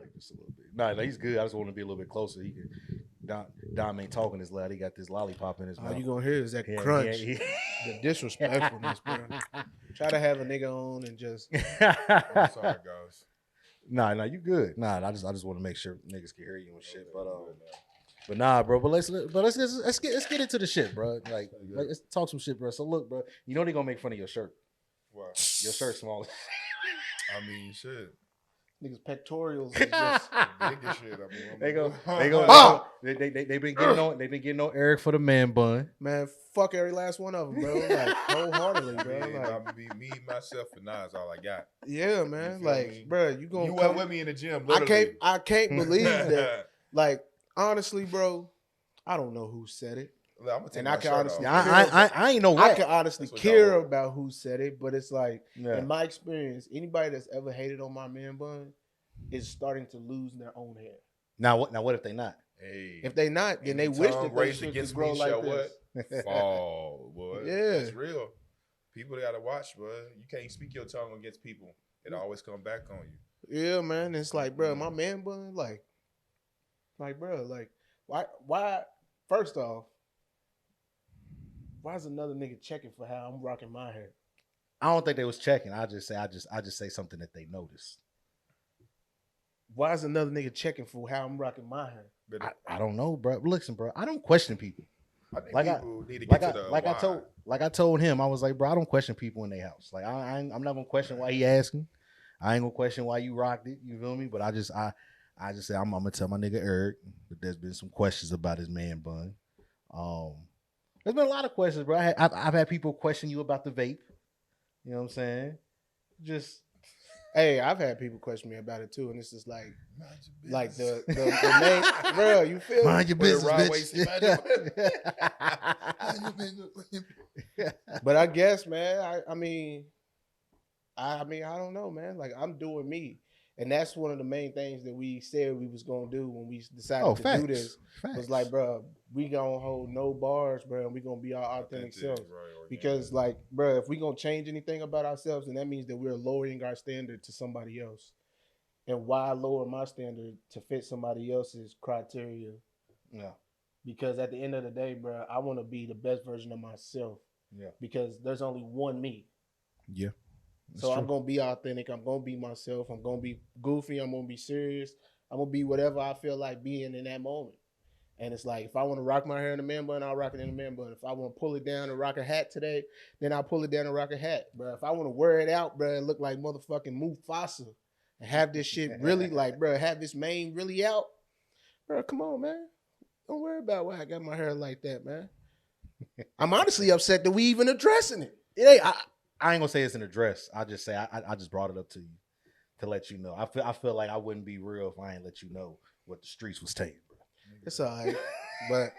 like just a little bit. Nah, he's good. I just want to be a little bit closer. He can. Dom ain't talking this loud. He got this lollipop in his All mouth. you gonna hear is that He ain't- crunch, he ain't- the disrespectfulness, bro. Try to have a nigga on and just. I'm sorry, guys. Nah, you good. Nah, I just want to make sure niggas can hear you and shit. Okay, But nah, bro. But let's get into the shit, bro. Like let's talk some shit, bro. So look, bro. You know they gonna make fun of your shirt. What? Your shirt small. I mean, shit. Niggas pectorials is just Biggest shit. I mean, They been getting on Eric for the man bun. man, fuck every last one of them, bro. Like wholeheartedly, bro. I Like, mean, me, myself, and I is all I got. yeah, man. feel Like, me? bro, you gonna You come went with me in the gym. I Literally. can't believe that. Like, honestly, bro, I don't know who said it. Look, I'm gonna take And my I can shirt honestly- off. I ain't know I what. can honestly That's what care y'all want. about who said it, but it's like, Yeah. in my experience, anybody that's ever hated on my man bun is starting to lose their own hair. Now what if they not? Hey, If they not, then they any wish tongue that they raised shit against could grow me like shall this. what? Fall, boy. Yeah. It's real. People gotta watch, bro. You can't speak your tongue against people. It always come back on you. Yeah, man. It's like, bro, my man bun, like, bro, like, why? First off, why is another nigga checking for how I'm rocking my hair? I don't think they was checking. I just say something that they noticed. Why is another nigga checking for how I'm rocking my hair? But I don't know, bro. Listen, bro. I don't question people. I think Like people need to get to the why. I told him, I was like, bro, I don't question people in their house. Like I'm not gonna question why he asking. I ain't gonna question why you rocked it. You feel me? But I just say I'm gonna tell my nigga Eric that there's been some questions about his man bun. There's been a lot of questions, bro. I've had people question you about the vape. You know what I'm saying? Just Hey, I've had people question me about it too, and it's just like the main, bro. You feel me? mind your With a business, Rod bitch. But I guess, man. I mean, I don't know, man. Like I'm doing me, and that's one of the main things that we said we was gonna do when we decided to facts. do this. Was like, bro, we gonna hold no bars, bro, and we gonna be our authentic selves. Because, like, bro, if we gonna change anything about ourselves, then that means that we're lowering our standard to somebody else. And why lower my standard to fit somebody else's criteria? Yeah. Because at the end of the day, bro, I want to be the best version of myself. Yeah. Because there's only one me. Yeah. So I'm gonna be authentic. I'm gonna be myself. I'm gonna be goofy. I'm gonna be serious. I'm gonna be whatever I feel like being in that moment. And it's like, if I want to rock my hair in a man bun, I'll rock it in a man bun. If I want to pull it down and rock a hat today, then I'll pull it down and rock a hat, bro. If I want to wear it out, bro, and look like motherfucking Mufasa and have this shit really like, bro, have this mane really out, bro, come on, man. Don't worry about why I got my hair like that, man. I'm honestly upset that we even addressing it. It ain't. I ain't gonna say it's an address. I just say I just brought it up to you to let you know. I feel like I wouldn't be real if I ain't let you know what the streets was saying, bro. It's all right, but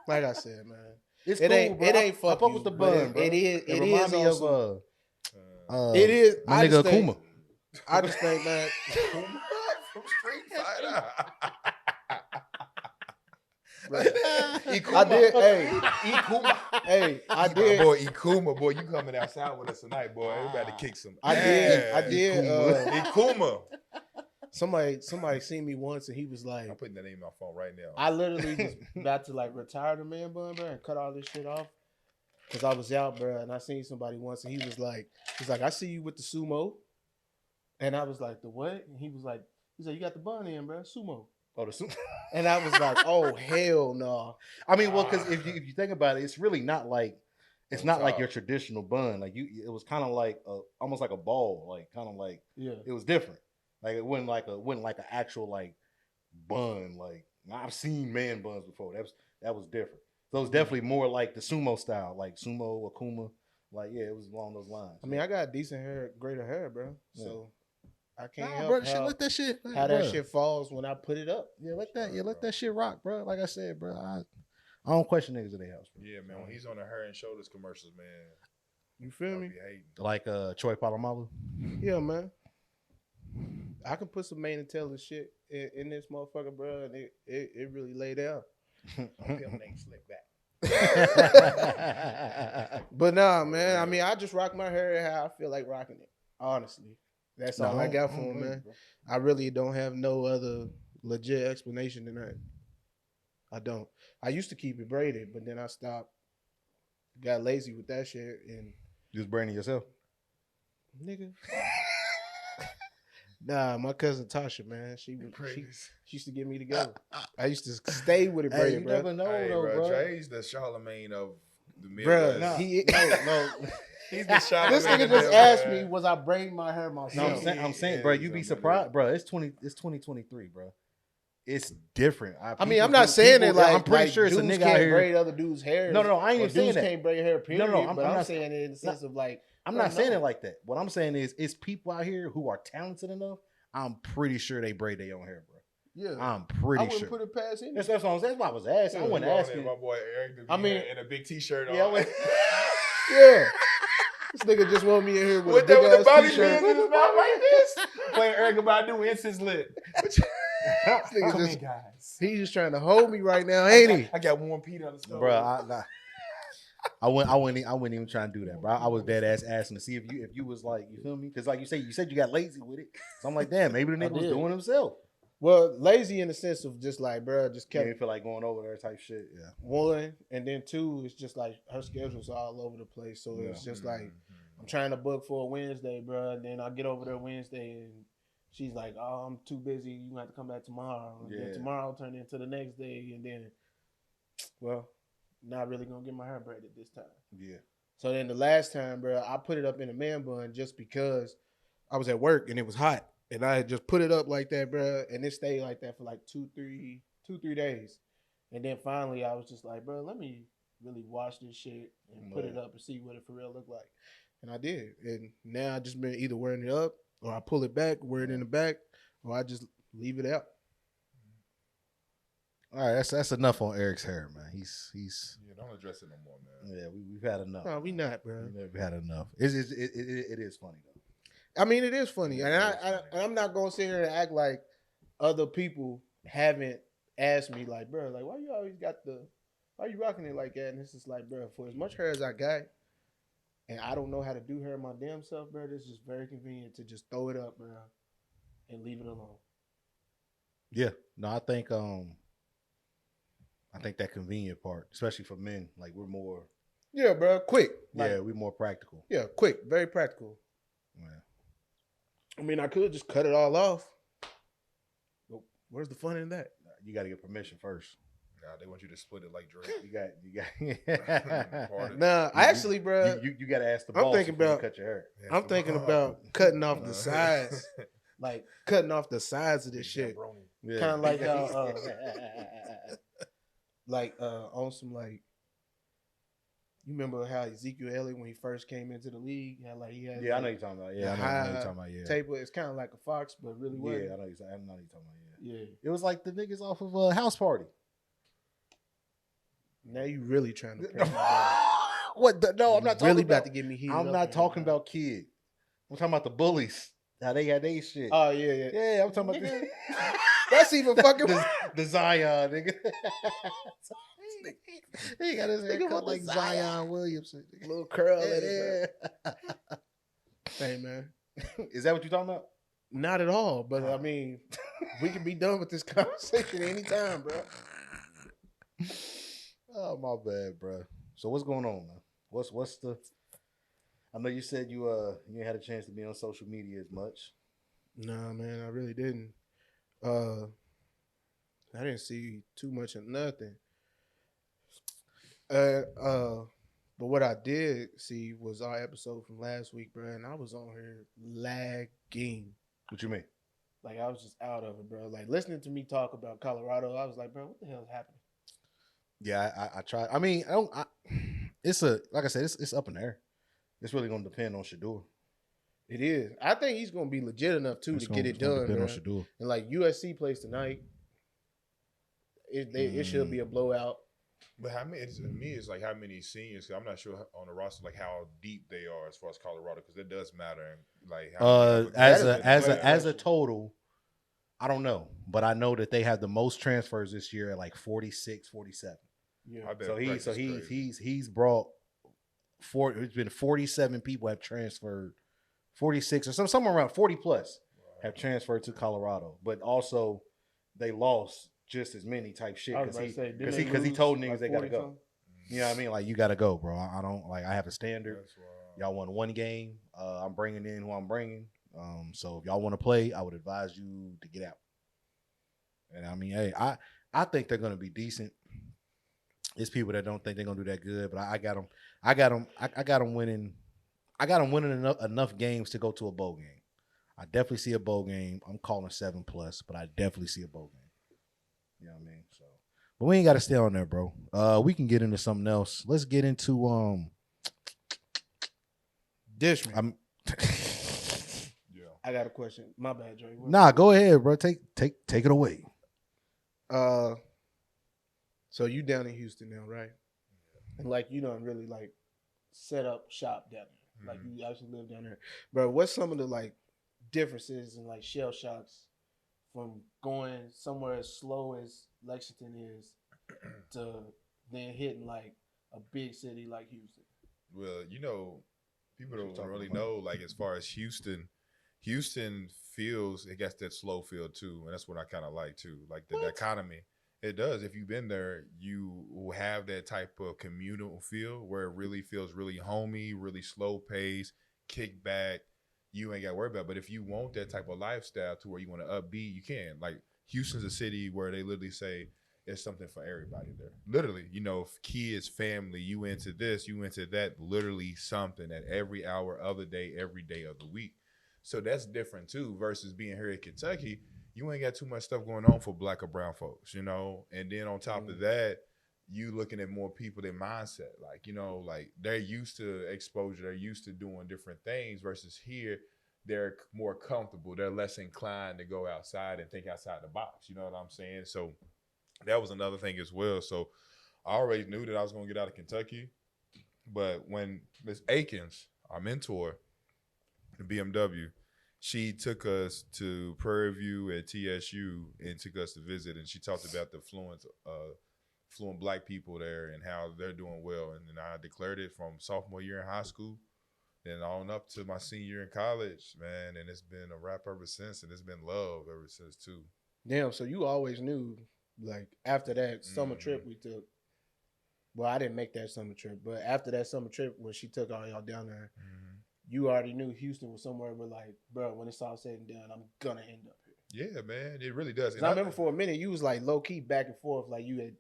like I said, man, It's it cool, ain't. bro. It ain't I fuck fuck you, with the but bun, bro. It is. It remind is me also, of it is. my I nigga just think- Akuma. I just think, man. From Street Fighter. I did. Hey, Ikuma. hey, I My did. boy Ikuma, boy, you coming outside with us tonight, boy. We about to kick some. I did. I ass. did. Ikuma. Somebody seen me once, and he was I'm like, putting that name in my phone right now. I literally was about to like retire the man bun, bro, and cut all this shit off. Cause I was out, bro, and I seen somebody once, and he was like, I see you with the sumo, and I was like, the what? And he was like, you got the bun in, bro, sumo. Oh, the sumo. And I was like, oh hell no. I mean, well, because if you think about it, it's really not like it's On not like top. your traditional bun. Like it was kind of like almost like a ball, like kind of like Yeah. it was different. Like it wasn't like an actual like bun. Like I've seen man buns before. That was different. So it was definitely more like the sumo style, like sumo Akuma. Like yeah, it was along those lines. I mean, I got decent hair, greater hair, bro. So I can't nah, help bro, how, let that shit. how that bro. shit falls when I put it up. Yeah, let that shit rock, bro. Like I said, bro, I don't question niggas in their house, bro. Yeah, man. When he's on the Hair and Shoulders commercials, man. You feel I'll me? be hating. Like Troy Polamalu. Yeah, man. I can put some mane and tail and shit in this motherfucker, bro, and it really lay down. Name slick back. But nah, man. I mean, I just rock my hair how I feel like rocking it. Honestly, That's all I got for him, man. Bro. I really don't have no other legit explanation than that. I don't. I used to keep it braided, but then I stopped. Got lazy with that shit and Just braiding yourself. nigga. Nah, my cousin Tasha, man, she used to get me together. I used to stay with it braided, you bro. never know, Hey, though, bro. Dre's the Charlemagne of the Bruh, Midwest. no. He's the Charlemagne. This nigga of the just asked Midwest. me, was I braiding my hair myself? No, I'm saying, bro, you be surprised, bro. It's 2023, bro. It's different. I mean, I'm not saying it like I'm pretty like sure it's a dudes nigga out can't here. braid other dudes' hair. No, I ain't even saying dudes that. can't braid hair. Period. No, I'm but I'm not saying it in the sense of like I'm not saying it like that. What I'm saying is, it's people out here who are talented enough. I'm pretty sure they braid their own hair, bro. Yeah, I'm I pretty wouldn't sure. put it past him. That's what I was asking. I wasn't asking. My boy Eric to be I mean- in a big T-shirt on. Yeah, I went- Yeah, this nigga just want me in here with a big with the ass bobby t-shirt. pins in his mouth like this. Playing Eric Badu incense lit. This nigga Come in, just, guys. he just trying to hold me right now, ain't he? I got warm Pete on the stove. Bro, I wouldn't even try and do that, bro. I was dead ass asking to see if you was like, you feel me? Because like you said you got lazy with it. So I'm like, damn, maybe the nigga was did. doing himself. Well, lazy in the sense of just like, bro, just You kept didn't feel like going over there type shit. Yeah. one, and then two, it's just like her schedule's all over the place. So it's just like I'm trying to book for a Wednesday, bro, and then I get over there Wednesday, and she's like, "Oh, I'm too busy. You have to come back tomorrow." And then tomorrow turn into the next day, and then, well, not really gonna get my hair braided this time. Yeah. So then the last time, bro, I put it up in a man bun just because I was at work and it was hot. And I had just put it up like that, bro. And it stayed like that for like 2-3 days. And then finally I was just like, bro, let me really wash this shit and put it up and see what it for real look like. And I did. And now I just been either wearing it up or I pull it back, wear it in the back, or I just leave it out. All right, that's enough on Eric's hair, man. He's Yeah, don't address it no more, man. yeah. We've had enough. No, we not, bro. We've had enough. It is funny though. I mean, it is funny. And I'm not going to sit here and act like other people haven't asked me, like, bro, like, why you rocking it like that? And it's just like, bro, for as much hair as I got, and I don't know how to do hair my damn self, bro, this is very convenient to just throw it up, bro, and leave it alone. Yeah. No, I think that convenient part, especially for men, like we're more. Yeah, bro, quick. Like, Yeah, we're more practical. yeah, quick, very practical. Yeah. I mean, I could just cut it all off. But where's the fun in that? You got to get permission first. Nah, they want you to split it like Drake. You got. Nah, actually, bro, You got to ask the I'm boss thinking before you about- cut your hair. I'm thinking about cutting off the sides, like cutting off the sides of this shit. Yeah. Kind of like how, on some like, you remember how Ezekiel Elliott when he first came into the league, he had Yeah, I know you're talking about. Yeah, I know you're talking about. Yeah. taper. It's kind of like a fox, but really wasn't. Yeah, I know you're talking about. Yeah. Yeah. It was like the niggas off of House Party. Now you really trying to press me, bro. What? No, I'm not talking really about. about to get me heated. I'm up not right talking now. about kid. I'm talking about the bullies. How they had their shit. Oh yeah. Yeah, I'm talking about Nigga. the, That's even fucking. the Zion nigga. He got his hair Nigga, cut what like the Zion Williamson. little curl in it, Yeah. bro. Hey man, Is that what you're talking about? not at all. But I mean, we can be done with this conversation anytime, bro. Oh my bad, bro. So what's going on, man? What's the? I know you said you ain't had a chance to be on social media as much. Nah, man, I really didn't. I didn't see too much of nothing. But what I did see was our episode from last week, bro, and I was on here lagging. What you mean? Like I was just out of it, bro. Like listening to me talk about Colorado, I was like, bro, what the hell is happening? Yeah, I tried. I mean, it's like I said, it's up in the air. It's really gonna depend on Shador. It is. I think he's gonna be legit enough too to get it done. Depend Bro. on Shador. And like USC plays tonight, it should be a blowout. But how many? To me, it's like how many seniors? 'Cause I'm not sure on the roster like how deep they are as far as Colorado, because it does matter. Like how As a total, I don't know, but I know that they have the most transfers this year at like 46, 47. Yeah. I bet So crazy. he's brought it's been 47 people have transferred 46 or somewhere around 40 plus have transferred to Colorado, but also they lost just as many type shit I was about to say, didn't they because he lose told niggas like they gotta 40 go. something? You know what I mean? Like you gotta go, bro. I don't like. I have a standard. That's wild. Y'all won one game. I'm bringing in who I'm bringing. So if y'all want to play, I would advise you to get out. And I mean, hey, I think they're gonna be decent. It's people that don't think they're gonna do that good, but I got them. I got them winning. I got them winning enough games to go to a bowl game. I definitely see a bowl game. I'm calling 7+, but I definitely see a bowl game. You know what I mean? So, but we ain't got to stay on there, bro. We can get into something else. Let's get into Dish me. Yeah. I got a question. My bad, Dre. Nah, go ahead, bro. Take it away. So you down in Houston now, right? And like you don't really like set up shop down there. Like you actually live down there. Bro, what's some of the like differences and like shell shocks from going somewhere as slow as Lexington is to then hitting like a big city like Houston? Well, you know, people don't really know, like, as far as Houston feels, it gets that slow feel too. And that's what I kind of like too. Like the economy, it does. If you've been there, you will have that type of communal feel where it really feels really homey, really slow pace, kick back. You ain't got to worry about it. But if you want that type of lifestyle to where you want to upbeat, you can. Like Houston's a city where they literally say it's something for everybody there. Literally, you know, kids, family, you into this, you into that, literally something at every hour of the day, every day of the week. So that's different too versus being here in Kentucky. You ain't got too much stuff going on for black or brown folks, you know? And then on top of that, you looking at more people, their mindset. Like, you know, like they're used to exposure. They're used to doing different things versus here, they're more comfortable. They're less inclined to go outside and think outside the box. You know what I'm saying? So that was another thing as well. So I already knew that I was going to get out of Kentucky. But when Miss Akins, our mentor, the BMW, she took us to Prairie View at TSU and took us to visit. And she talked about the fluent black people there and how they're doing well. And then I declared it from sophomore year in high school, then on up to my senior year in college, man. And it's been a wrap ever since. And it's been love ever since too. Damn, so you always knew, like, after that summer trip we took, well, I didn't make that summer trip, but after that summer trip when she took all y'all down there, you already knew Houston was somewhere where, like, bro, when it's all said and done, I'm going to end up here. Yeah, man, it really does. And I remember for a minute, you was, like, low-key back and forth. Like, you had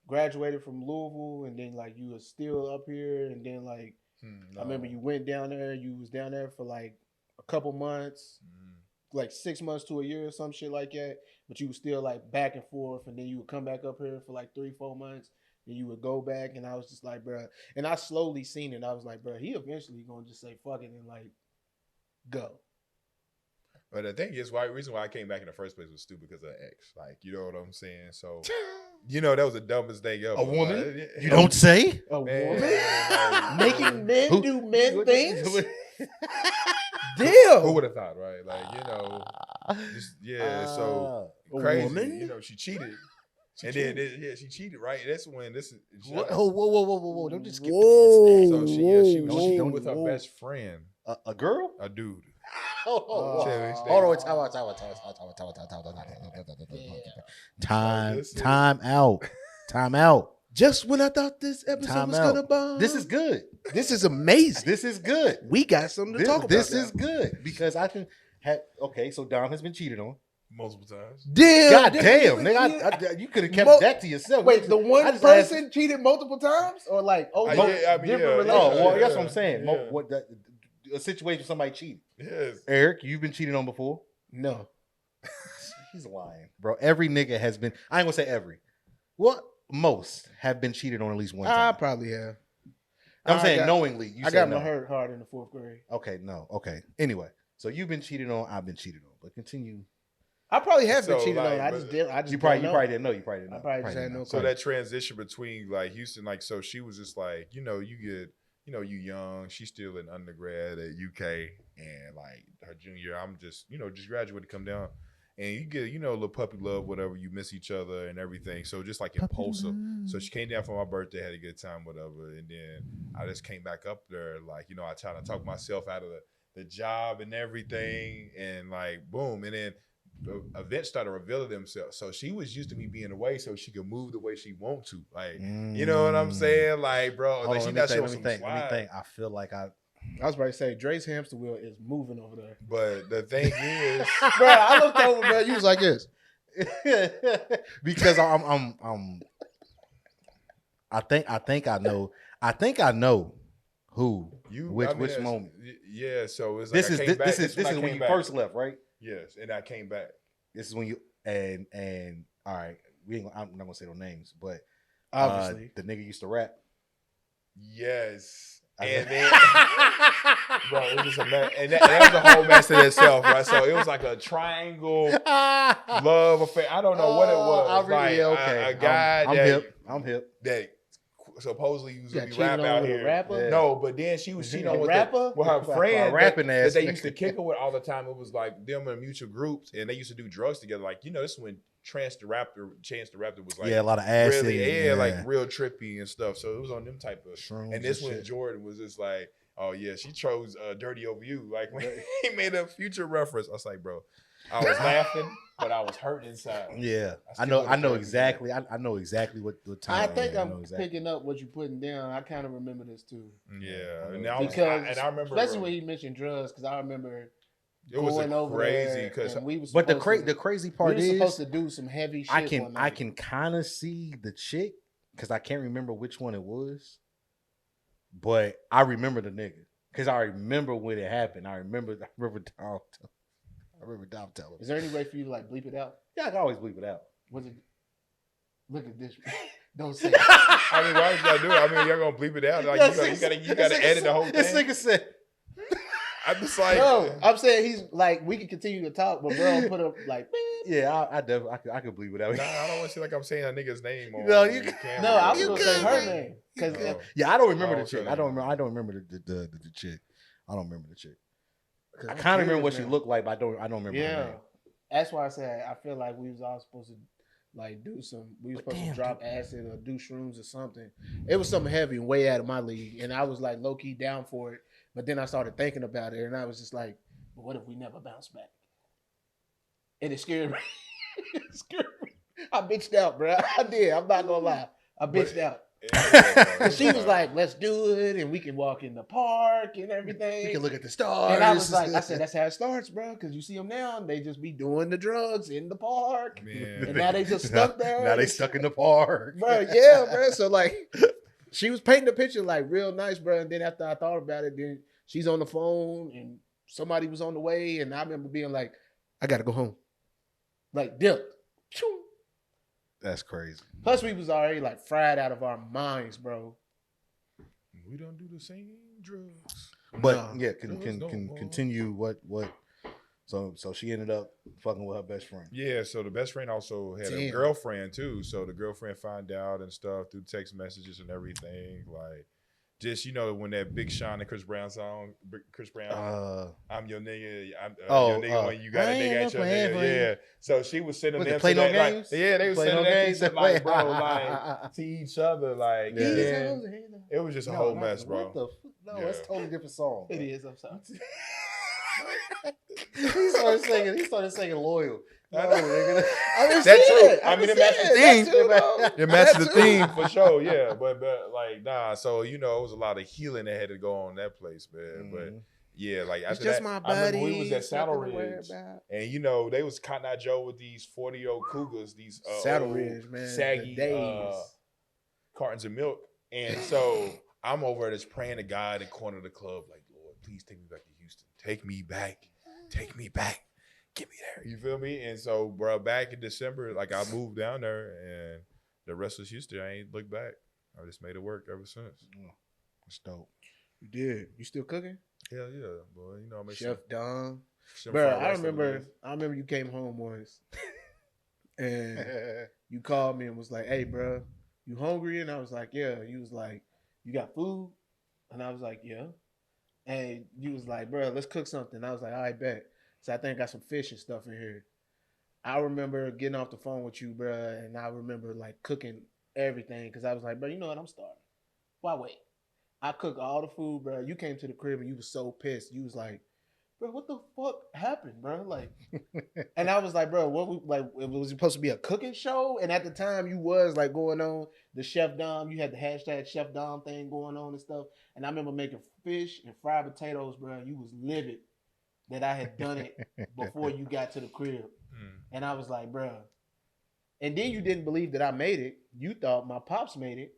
graduated from Louisville, and then, like, you was still up here, and then, like, I remember you went down there. You was down there for, like, a couple months, like 6 months to a year or some shit like that, but you was still, like, back and forth, and then you would come back up here for, like, 3-4 months. Then you would go back, and I was just like, bro. And I slowly seen it. I was like, bro, he eventually gonna just say fuck it and like go. But the thing is, reason why I came back in the first place was stupid because of X. Like, you know what I'm saying? So, you know, that was the dumbest thing ever. A woman? Like, you don't say? A man, woman like, making men do men things. Who would have thought, right? Like, you know, just, so a crazy. woman? You know, she cheated. She cheated, right? That's when this is. What? Whoa! Don't just skip Whoa! So she was whoa, cheating with her whoa. best friend, a girl? a dude. Hold on, time out. Just when I thought this episode Time was out. gonna bomb. This is good. This is amazing. This is good. We got something to talk about. This now. is good because I can have. Okay, so Dom has been cheated on. Multiple times. Damn, God damn, nigga! You could have kept that to yourself. Wait, the one just person cheated multiple times, or like different relationships? Oh, well, that's what I'm saying. Yeah. A situation where somebody cheated. Yes. Eric, you've been cheated on before? No. He's lying, bro. Every nigga has been. I ain't gonna say every. What? Most have been cheated on at least one I time. probably have. I'm saying knowingly. I got my hurt hard in the 4th grade. Okay, no. Okay. Anyway, so you've been cheated on. I've been cheated on. But continue. I probably have been So, cheated like, on. I just didn't. You probably didn't know. You probably didn't know. I probably just had no. So that transition between like Houston, like, so she was just like, you know, you get, you know, you young, she's still in undergrad at UK, and like her junior year, I'm just, you know, just graduated to come down, and you get, you know, a little puppy love, whatever, you miss each other and everything. So just like impulsive. So she came down for my birthday, had a good time, whatever, and then I just came back up there, like, you know, I tried to talk myself out of the job and everything, and like boom, and then the events started revealing themselves. So she was used to me being away, so she could move the way she want to. Like, you know what I'm saying? Like, bro, Hold like on, she let not me showing think, some let me slide. think. I feel like I was about to say Dre's hamster wheel is moving over there. But the thing is, Bro, I looked over, bro. You was like this. because I'm I think I know who which moment. Yeah, so it's like This I is came back. this is when you first left, right? Yes, and I came back. This is when you and all right, I'm not gonna say no names, but Obviously, the nigga used to rap. Yes. And then, bro, it was just a mess. And that was a whole mess in itself, right? So it was like a triangle love affair. I don't know what it was. A guy I'm hip. that supposedly was gonna be cheating rap on out with a here. rapper? Yeah. No, but then she was cheating on with rapper? with her friend rapping that ass they nigga. used to kick her with all the time. It was like them in mutual groups, and they used to do drugs together. Like, you know, this is when Chance the Rapper was like, a lot of acid, really, like real trippy and stuff. So it was on them type of shrooms. And this and when shit. Jordan was just like, oh yeah, she chose Dirty Over You. Like when he made a future reference, I was like, bro, I was laughing, but I was hurt inside. Yeah, I know exactly. I know exactly what time. I think I'm picking up what you're putting down. I kind of remember this too. Yeah, and I remember, especially when he mentioned drugs, because I remember it was going over crazy there, because. and we was But the crazy part we were is supposed to do some heavy shit. I can kind of see the chick because I can't remember which one it was, but I remember the nigga because I remember when it happened. I remember Dom telling. Is there any way for you to like bleep it out? Yeah, I can always bleep it out. Was it? Look at this. Don't say it. I mean, why you gotta do it? I mean, you're gonna bleep it out. Like you gotta edit the whole thing. This nigga said. I'm just like, no, I'm saying he's like, we can continue to talk, but bro, put up like, yeah, I definitely, I could believe it. Nah, I don't want to see like I'm saying a nigga's name. No, you camera. No, I was gonna say her name because yeah, I don't remember the chick. I don't remember the chick. I don't remember the chick. I kind of remember what she looked like, but I don't remember. Yeah, her name. That's why I said I feel like we was all supposed to like do some. We were supposed to drop acid or do shrooms or something. It was something heavy and way out of my league, and I was like low key down for it. But then I started thinking about it, and I was just like, well, what if we never bounce back? And it scared me. It scared me. I bitched out, bro. I did. I'm not gonna lie. I bitched out. She was like, let's do it, and we can walk in the park and everything. We can look at the stars. And I was like, I said, that's how it starts, bro, because you see them now, and they just be doing the drugs in the park. Man. And now they just stuck there. Now they stuck in the park. Bro, yeah, bro. So, like, she was painting the picture, like, real nice, bro. And then after I thought about it, then she's on the phone, and somebody was on the way, and I remember being like, I got to go home. Like, dip. That's crazy. Plus, we was already, like, fried out of our minds, bro. We don't do the same drugs. But, yeah, can continue what. So she ended up fucking with her best friend. Yeah, so the best friend also had a girlfriend, too. So the girlfriend found out and stuff through text messages and everything, like. Just, you know, when that Big Sean and Chris Brown song, I'm your nigga, your nigga when you got a nigga at your nigga. Yeah. So she was sending them play no that, games? like, yeah, they was Play sending no that games? shit like, bro, like to each other, like, Yeah. and then it was just a whole mess, bro. What the no, Yeah. it's a totally different song. It is, I'm sorry. He started singing loyal. No, nigga. That's true. I mean, it matched the theme. It It matched the theme for sure, yeah. But like, nah. So you know, it was a lot of healing that had to go on that place, man. But yeah, like after just that, my I remember we buddy, was at Saddle nothing to worry Ridge, about. and you know they was Cotton Eye Joe with these 40-year-old cougars, these Saddle old, Ridge, man, saggy the days. cartons of milk, and so I'm over there just praying to God in the corner of the club, like, Lord, please take me back to Houston, take me back, get me there. You feel me? And so, bro, back in December, like I moved down there, and the rest was Houston. I ain't looked back. I just made it work ever since. That's dope. You did. You still cooking? Hell yeah, boy. You know, I make Chef Don. some Bro, fried I rice remember you came home once and you called me and was like, hey, bro, you hungry? And I was like, yeah. You was like, you got food? And I was like, yeah. And you was like, bro, let's cook something. I was like, all right, bet. So I think I got some fish and stuff in here. I remember getting off the phone with you, bro, and I remember like cooking everything because I was like, bro, you know what? I'm starving. Why wait? I cooked all the food, bro. You came to the crib and you was so pissed. You was like, bro, what the fuck happened, bro? Like, and I was like, bro, it was supposed to be a cooking show? And at the time, you was like going on the Chef Dom. You had the hashtag Chef Dom thing going on and stuff. And I remember making fish and fried potatoes, bro. You was livid that I had done it before you got to the crib. And I was like, bro. And then you didn't believe that I made it. You thought my pops made it.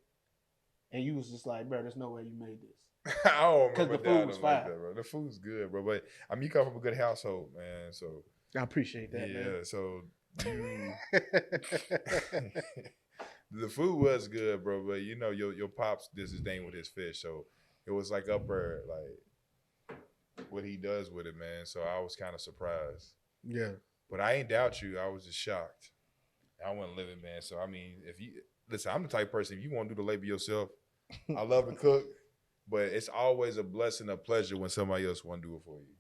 And you was just like, bro, there's no way you made this. I don't remember the food was fire. like that, bro. The food's good, bro. But I mean, you come from a good household, man. So I appreciate that, man. Yeah, so you the food was good, bro. But you know, your pops did his thing with his fish, so it was like upper like what he does with it, man. So I was kind of surprised. Yeah. But I ain't doubt you. I was just shocked. I wasn't living, man. So I mean, if you listen, I'm the type of person, if you want to do the labor yourself, I love to cook. But it's always a blessing, a pleasure when somebody else want to do it for you.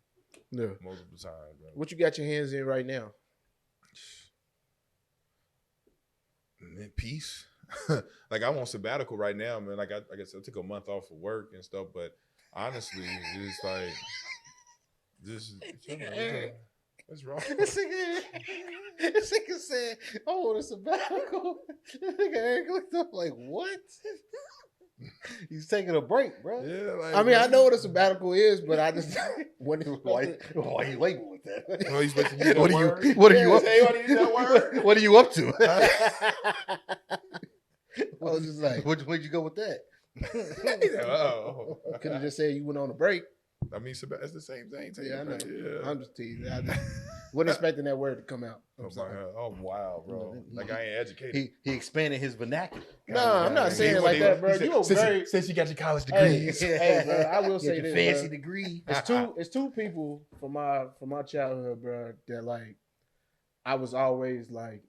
Yeah. Multiple times, bro. What you got your hands in right now? Man, peace. Like I'm on sabbatical right now, man. Like I guess I took a month off of work and stuff, but honestly, it's like what's wrong? This nigga said, I want a sabbatical. This nigga Eric looked up like, what? He's taking a break, bro. Yeah, like, I mean, I know what a sabbatical is, but I just why you label with that? Oh, he's supposed to use that What word? what are you up? What are you up to? I was just like, where'd you go with that? Oh, could have just said you went on a break. I mean, it's the same thing. Yeah, I know. Yeah. I'm just teasing. I just wasn't expecting that word to come out. Oh, my God. Oh, wow, bro. Like I ain't educated. He expanded his vernacular. No, I'm not saying it like that, bro. You were very since you got your college Hey, degrees. hey, bro, I will say this, fancy bro. degree. It's two people from my childhood, bro, that like I was always like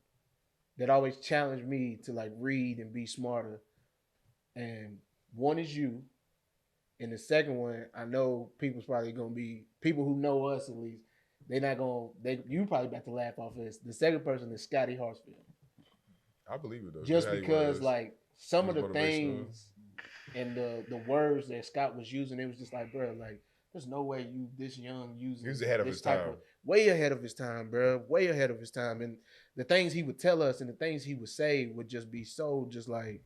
that always challenged me to like read and be smarter. And one is you. And the second one, I know people's probably gonna be people who know us at least. You probably about to laugh off this. The second person is Scotty Hartsfield. I believe it though. Just because like some of the things and the words that Scott was using, it was just like, bro, like there's no way you this young using. He was ahead of his time. Way ahead of his time, bro. Way ahead of his time. And the things he would tell us and the things he would say would just be so just like,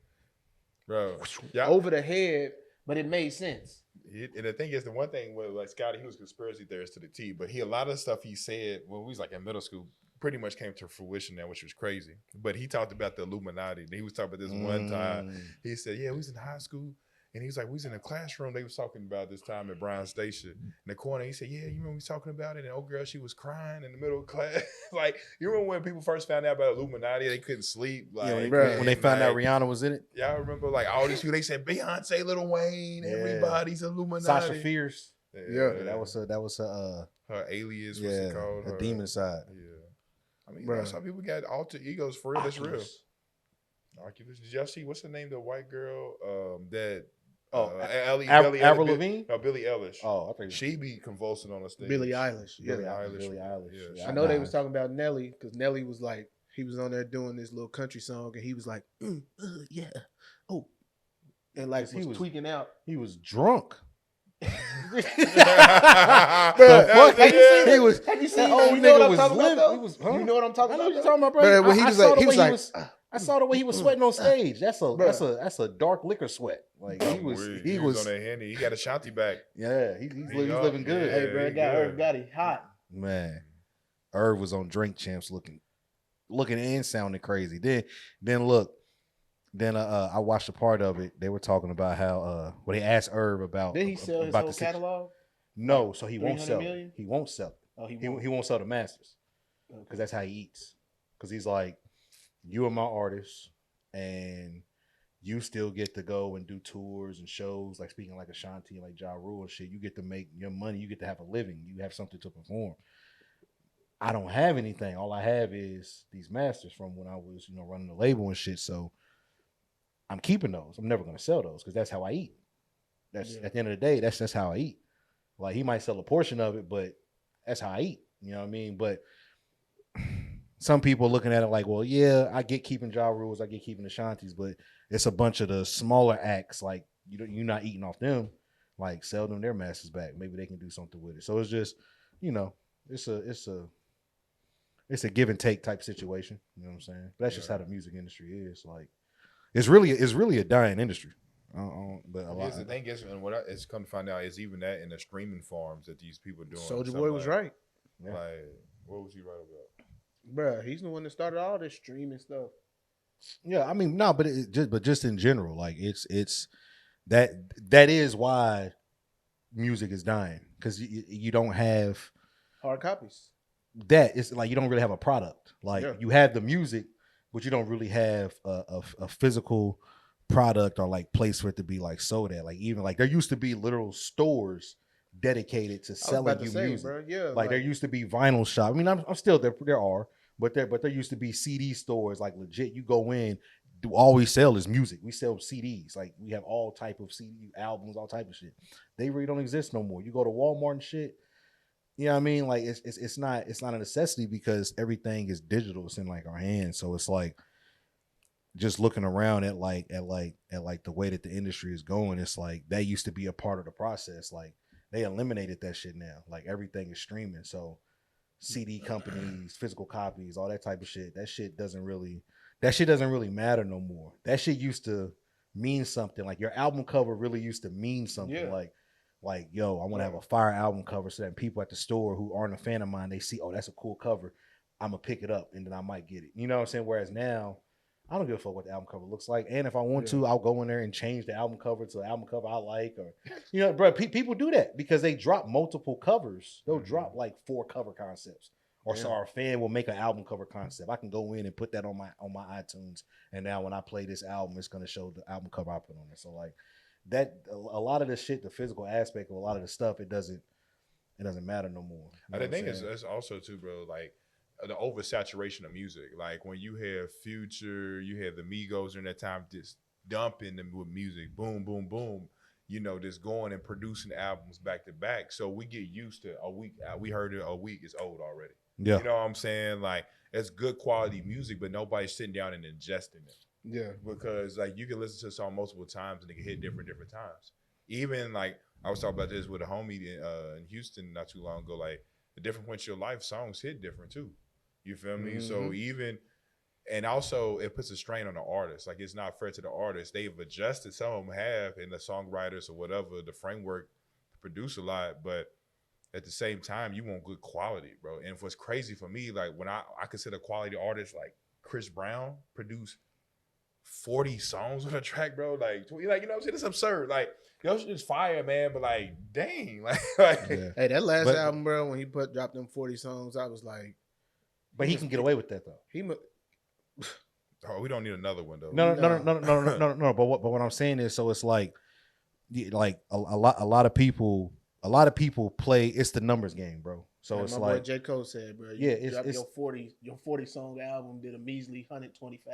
bro, over the head. But it made sense. And the thing is, the one thing with like Scotty, he was a conspiracy theorist to the T, but a lot of stuff he said when we was like in middle school pretty much came to fruition now, which was crazy. But he talked about the Illuminati. And he was talking about this one time. He said, yeah, we was in high school. And he was like, we was in a classroom. They was talking about this time at Bryan Station in the corner. He said, yeah, you remember we was talking about it? And old girl, she was crying in the middle of class. Like, you remember when people first found out about Illuminati, they couldn't sleep. Like, yeah, when they found out Rihanna was in it. Yeah, I remember like all these people, they said Beyonce, Lil Wayne, everybody's Illuminati. Sasha Fierce. Yeah, that was her alias, what's it called? Her demon side. Yeah. I mean, you know, some people got alter egos for real. That's real. Oculus. Did y'all see, what's the name of the white girl that... Avril Lavigne? No, Billie Eilish. Oh, I think she be convulsing on the stage. Billie Eilish. Billie Eilish. Yeah. I know they was talking about Nelly because Nelly was like, he was on there doing this little country song and he was like, yeah, oh, and like he was tweaking out. He was drunk. Bro, have you seen old nigga was living? You know what I'm talking about? You talking about, bro? When he was like. I saw the way he was sweating on stage. That's a dark liquor sweat. Like he was on that handy. He got a shanty back. Yeah, he's living good. Hey, bro, Irv got it hot. Man, Irv was on Drink Champs looking and sounding crazy. Then look. Then I watched a part of it. They were talking about how they asked Irv about. Did he sell his whole catalog? No, so he won't sell million? it. He won't sell it. Oh, he won't sell the masters because that's how he eats. Because he's like, you are my artist, and you still get to go and do tours and shows, like speaking like Ashanti, like Ja Rule and shit. You get to make your money. You get to have a living. You have something to perform. I don't have anything. All I have is these masters from when I was, running the label and shit. So I'm keeping those. I'm never going to sell those because that's how I eat. That's at the end of the day, that's how I eat. Like he might sell a portion of it, but that's how I eat. You know what I mean? But some people looking at it like, well, yeah, I get keeping Ja Rules, I get keeping the Shanties, but it's a bunch of the smaller acts. Like you're not eating off them. Like sell them their masters back. Maybe they can do something with it. So it's just, it's a give and take type situation. You know what I'm saying? But that's just how the music industry is. Like, it's really a dying industry. But a lot. The thing is, and what it's come to find out is even that in the streaming farms that these people are doing. Soulja Boy was right. Yeah. Like, what was he right about? Bruh, he's the one that started all this streaming stuff. Yeah, I mean, no, but just in general, like it's that is why music is dying, because you don't have hard copies. That it's like you don't really have a product. Like you have the music, but you don't really have a physical product or like place for it to be like sold at. Like even like there used to be literal stores dedicated to selling you music. Bro, yeah, like there used to be vinyl shop. I mean, I'm still there. There are, but there used to be CD stores. Like legit, you go in, all we sell is music. We sell CDs. Like we have all type of CD albums, all type of shit. They really don't exist no more. You go to Walmart and shit. You know what I mean? Like it's not a necessity because everything is digital. It's in like our hands. So it's like just looking around at the way that the industry is going. It's like that used to be a part of the process. Like they eliminated that shit now. Like everything is streaming. So CD companies, physical copies, all that type of shit. That shit doesn't really matter no more. That shit used to mean something. Like your album cover really used to mean something. Yeah. Like, yo, I want to have a fire album cover so that people at the store who aren't a fan of mine, they see, oh, that's a cool cover. I'm going to pick it up and then I might get it. You know what I'm saying? Whereas now, I don't give a fuck what the album cover looks like. And if I want to, I'll go in there and change the album cover to an album cover I like. Or, bro, people do that because they drop multiple covers. They'll drop like 4 cover concepts. Or so our fan will make an album cover concept. I can go in and put that on my iTunes. And now when I play this album, it's going to show the album cover I put on it. So like, that a lot of the shit, the physical aspect of a lot of the stuff, it doesn't matter no more. You know I think it's also too, bro, like the oversaturation of music. Like when you have Future, you have the Migos during that time just dumping them with music, boom, boom, boom. Just going and producing albums back to back. So we get used to a week. We heard it, a week is old already. Yeah, you know what I'm saying? Like it's good quality music, but nobody's sitting down and ingesting it. Yeah, because like you can listen to a song multiple times and it can hit different times. Even like I was talking about this with a homie in Houston not too long ago. Like the different points of your life, songs hit different too. You feel me? So and also it puts a strain on the artist. Like it's not fair to the artist. They've adjusted, some of them have, in the songwriters or whatever, the framework to produce a lot, but at the same time, you want good quality, bro. And what's crazy for me, like when I consider quality artists like Chris Brown produce 40 songs on a track, bro. Like you know what I'm saying? It's absurd. Like, yo, shit is fire, man. But like, dang, Hey, that last album, bro, when he dropped them 40 songs, I was like, but he can get away with that though. Oh, we don't need another one though. No. But what I'm saying is, so it's like a lot of people play. It's the numbers game, bro. So it's like boy J. Cole said, bro. It's your 40 song album did a measly 125.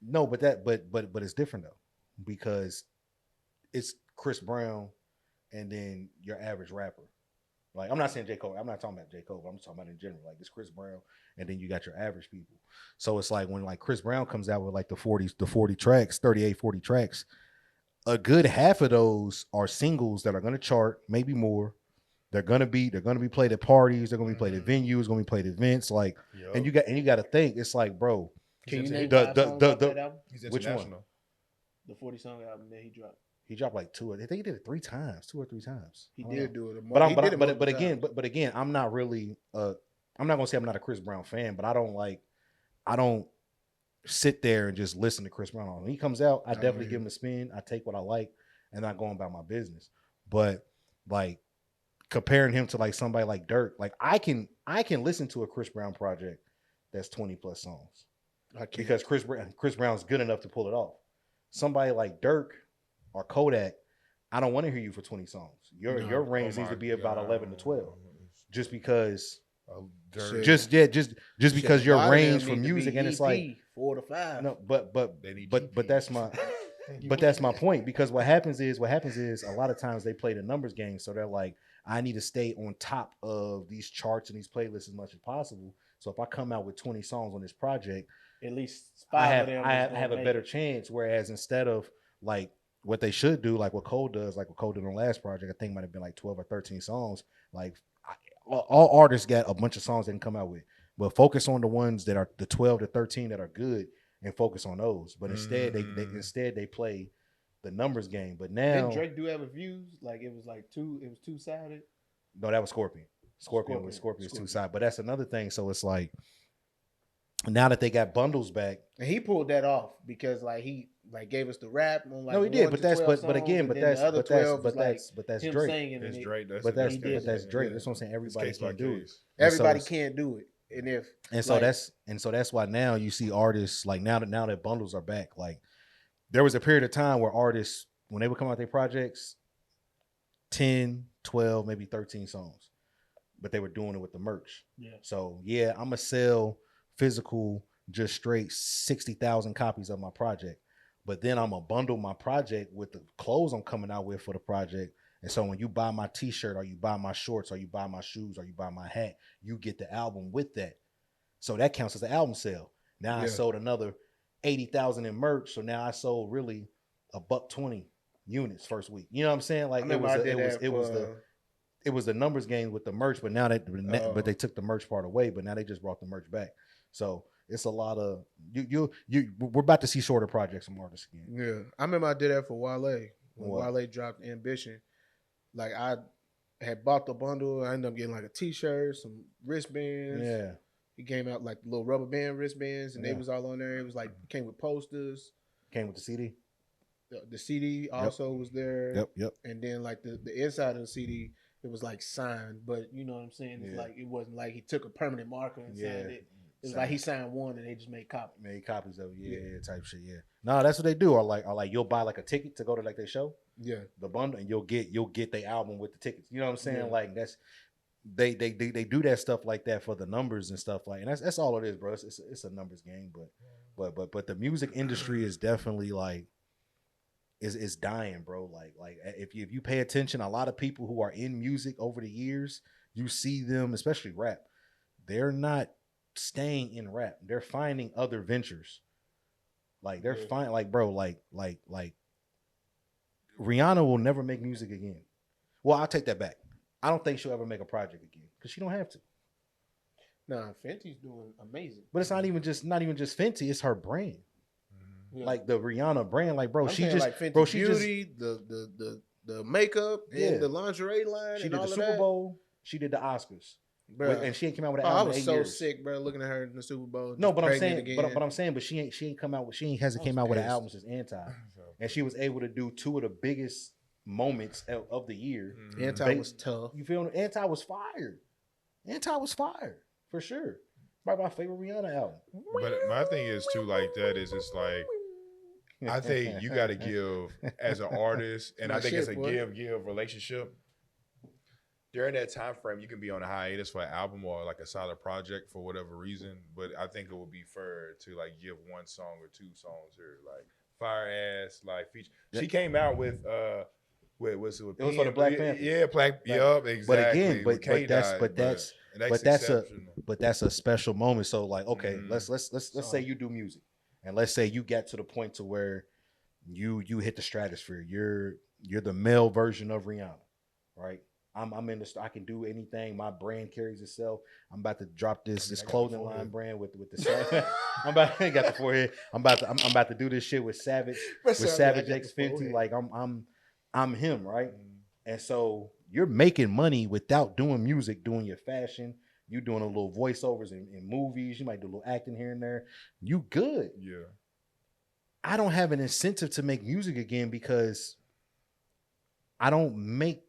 No, but it's different though, because it's Chris Brown and then your average rapper. Like I'm not saying J. Cole. I'm not talking about J. Cole. But I'm just talking about in general. Like it's Chris Brown and then you got your average people. So it's like when like Chris Brown comes out with like the 40 tracks, 38, 40 tracks, a good half of those are singles that are going to chart, maybe more. They're gonna be played at parties. They're gonna be played at venues. Gonna be played at events. Like, and you got to think. It's like, bro. Can you name five songs off that album? Which one? The 40 song album that he dropped. He dropped like 2 or 3 times. He did do it. But again, I'm not really. I'm not gonna say I'm not a Chris Brown fan, but I don't sit there and just listen to Chris Brown. When he comes out, I definitely give him a spin. I take what I like, and I go about my business. But like comparing him to like somebody like Dirk, like I can listen to a Chris Brown project that's 20 plus songs. Because Chris Brown's good enough to pull it off. Somebody like Dirk or Kodak, I don't want to hear you for 20 songs. Your range needs to be about 11 to 12. Just because because your range for music, and it's like 4 to 5. No, but that's my point, because what happens is a lot of times they play the numbers game, so they're like, I need to stay on top of these charts and these playlists as much as possible. So if I come out with 20 songs on this project, at least 5 of them I have a better chance. Whereas instead of like what they should do, like what Cole does, like what Cole did on the last project, I think might have been like 12 or 13 songs. Like all artists got a bunch of songs they can come out with, but focus on the ones that are the 12 to 13 that are good and focus on those. But instead, they play the numbers game. But now, didn't Drake do have views? Like it was two sided. No, that was Scorpion. Scorpion was two sided. But that's another thing. So it's like now that they got bundles back, and he pulled that off because like he like gave us the rap on like no, he did. But that's songs, but again, but that's Drake. That's Drake. But that's Drake. That's what I'm saying. Everybody can't do it. Everybody can't do it. And so that's why now you see artists like now that bundles are back. Like there was a period of time where artists, when they would come out their projects, 10, 12, maybe 13 songs, but they were doing it with the merch. Yeah. So yeah, I'm gonna sell physical, just straight 60,000 copies of my project, but then I'm gonna bundle my project with the clothes I'm coming out with for the project. And so when you buy my t-shirt or you buy my shorts or you buy my shoes or you buy my hat, you get the album with that. So that counts as an album sale. Now I sold another 80,000 in merch. So now I sold really $120 units first week. You know what I'm saying? Like it was the numbers game with the merch, but now but they took the merch part away, but now they just brought the merch back. So it's a lot of we're about to see shorter projects from artists again. Yeah. I remember I did that for Wale. When Wale dropped Ambition. Like I had bought the bundle. I ended up getting like a t-shirt, some wristbands. Yeah. It came out like little rubber band wristbands, and they was all on there. It was like came with posters. Came with the CD. The CD also was there. Yep. And then like the inside of the CD, it was like signed, but you know what I'm saying? It's like it wasn't like he took a permanent marker and signed it. It was like he signed one and they just made copies. Made copies of it, type shit. Yeah. No, that's what they do. Or like you'll buy like a ticket to go to like their show. Yeah. The bundle, and you'll get their album with the tickets. You know what I'm saying? Yeah. Like that's they do that stuff like that for the numbers and stuff like, and that's all it is, bro. It's a numbers game, but the music industry is definitely like is dying, bro. Like if you pay attention, a lot of people who are in music over the years, you see them, especially rap, they're not staying in rap. They're finding other ventures. Like they're finding, like, bro, like Rihanna will never make music again. Well, I'll take that back. I don't think she'll ever make a project again because she don't have to. Nah, Fenty's doing amazing. But it's not even just Fenty. It's her brand. Yeah. Like the Rihanna brand. Like, bro, she just like Fenty bro, she beauty, just the makeup, and the lingerie line. She did the Super Bowl. She did the Oscars. Bro. And she ain't come out with an album. I was so sick, bro, looking at her in the Super Bowl. No, but I'm saying, but she hasn't came out with an album since Anti, and she was able to do two of the biggest moments of the year. Anti was tough. You feel me? Anti was fire. Anti was fire for sure. Probably my favorite Rihanna album. But my thing is too, like that is it's like I think you got to give as an artist, and I think it's a give relationship. During that time frame, you can be on a hiatus for an album or like a solid project for whatever reason. But I think it would be fair to like give one song or two songs or like fire ass like feature. She came out with it was for the Black Panther. Yeah, yup, exactly. But again, that's a special moment. So like, okay, let's say you do music, and let's say you got to the point to where you hit the stratosphere. You're the male version of Rihanna, right? I'm in this. I can do anything. My brand carries itself. I'm about to drop this clothing line brand with the. I got the forehead. I'm about to do this shit with Savage X Fenty. Like I'm him, right? And so you're making money without doing music, doing your fashion. You doing a little voiceovers in movies. You might do a little acting here and there. You good? Yeah. I don't have an incentive to make music again because I don't make.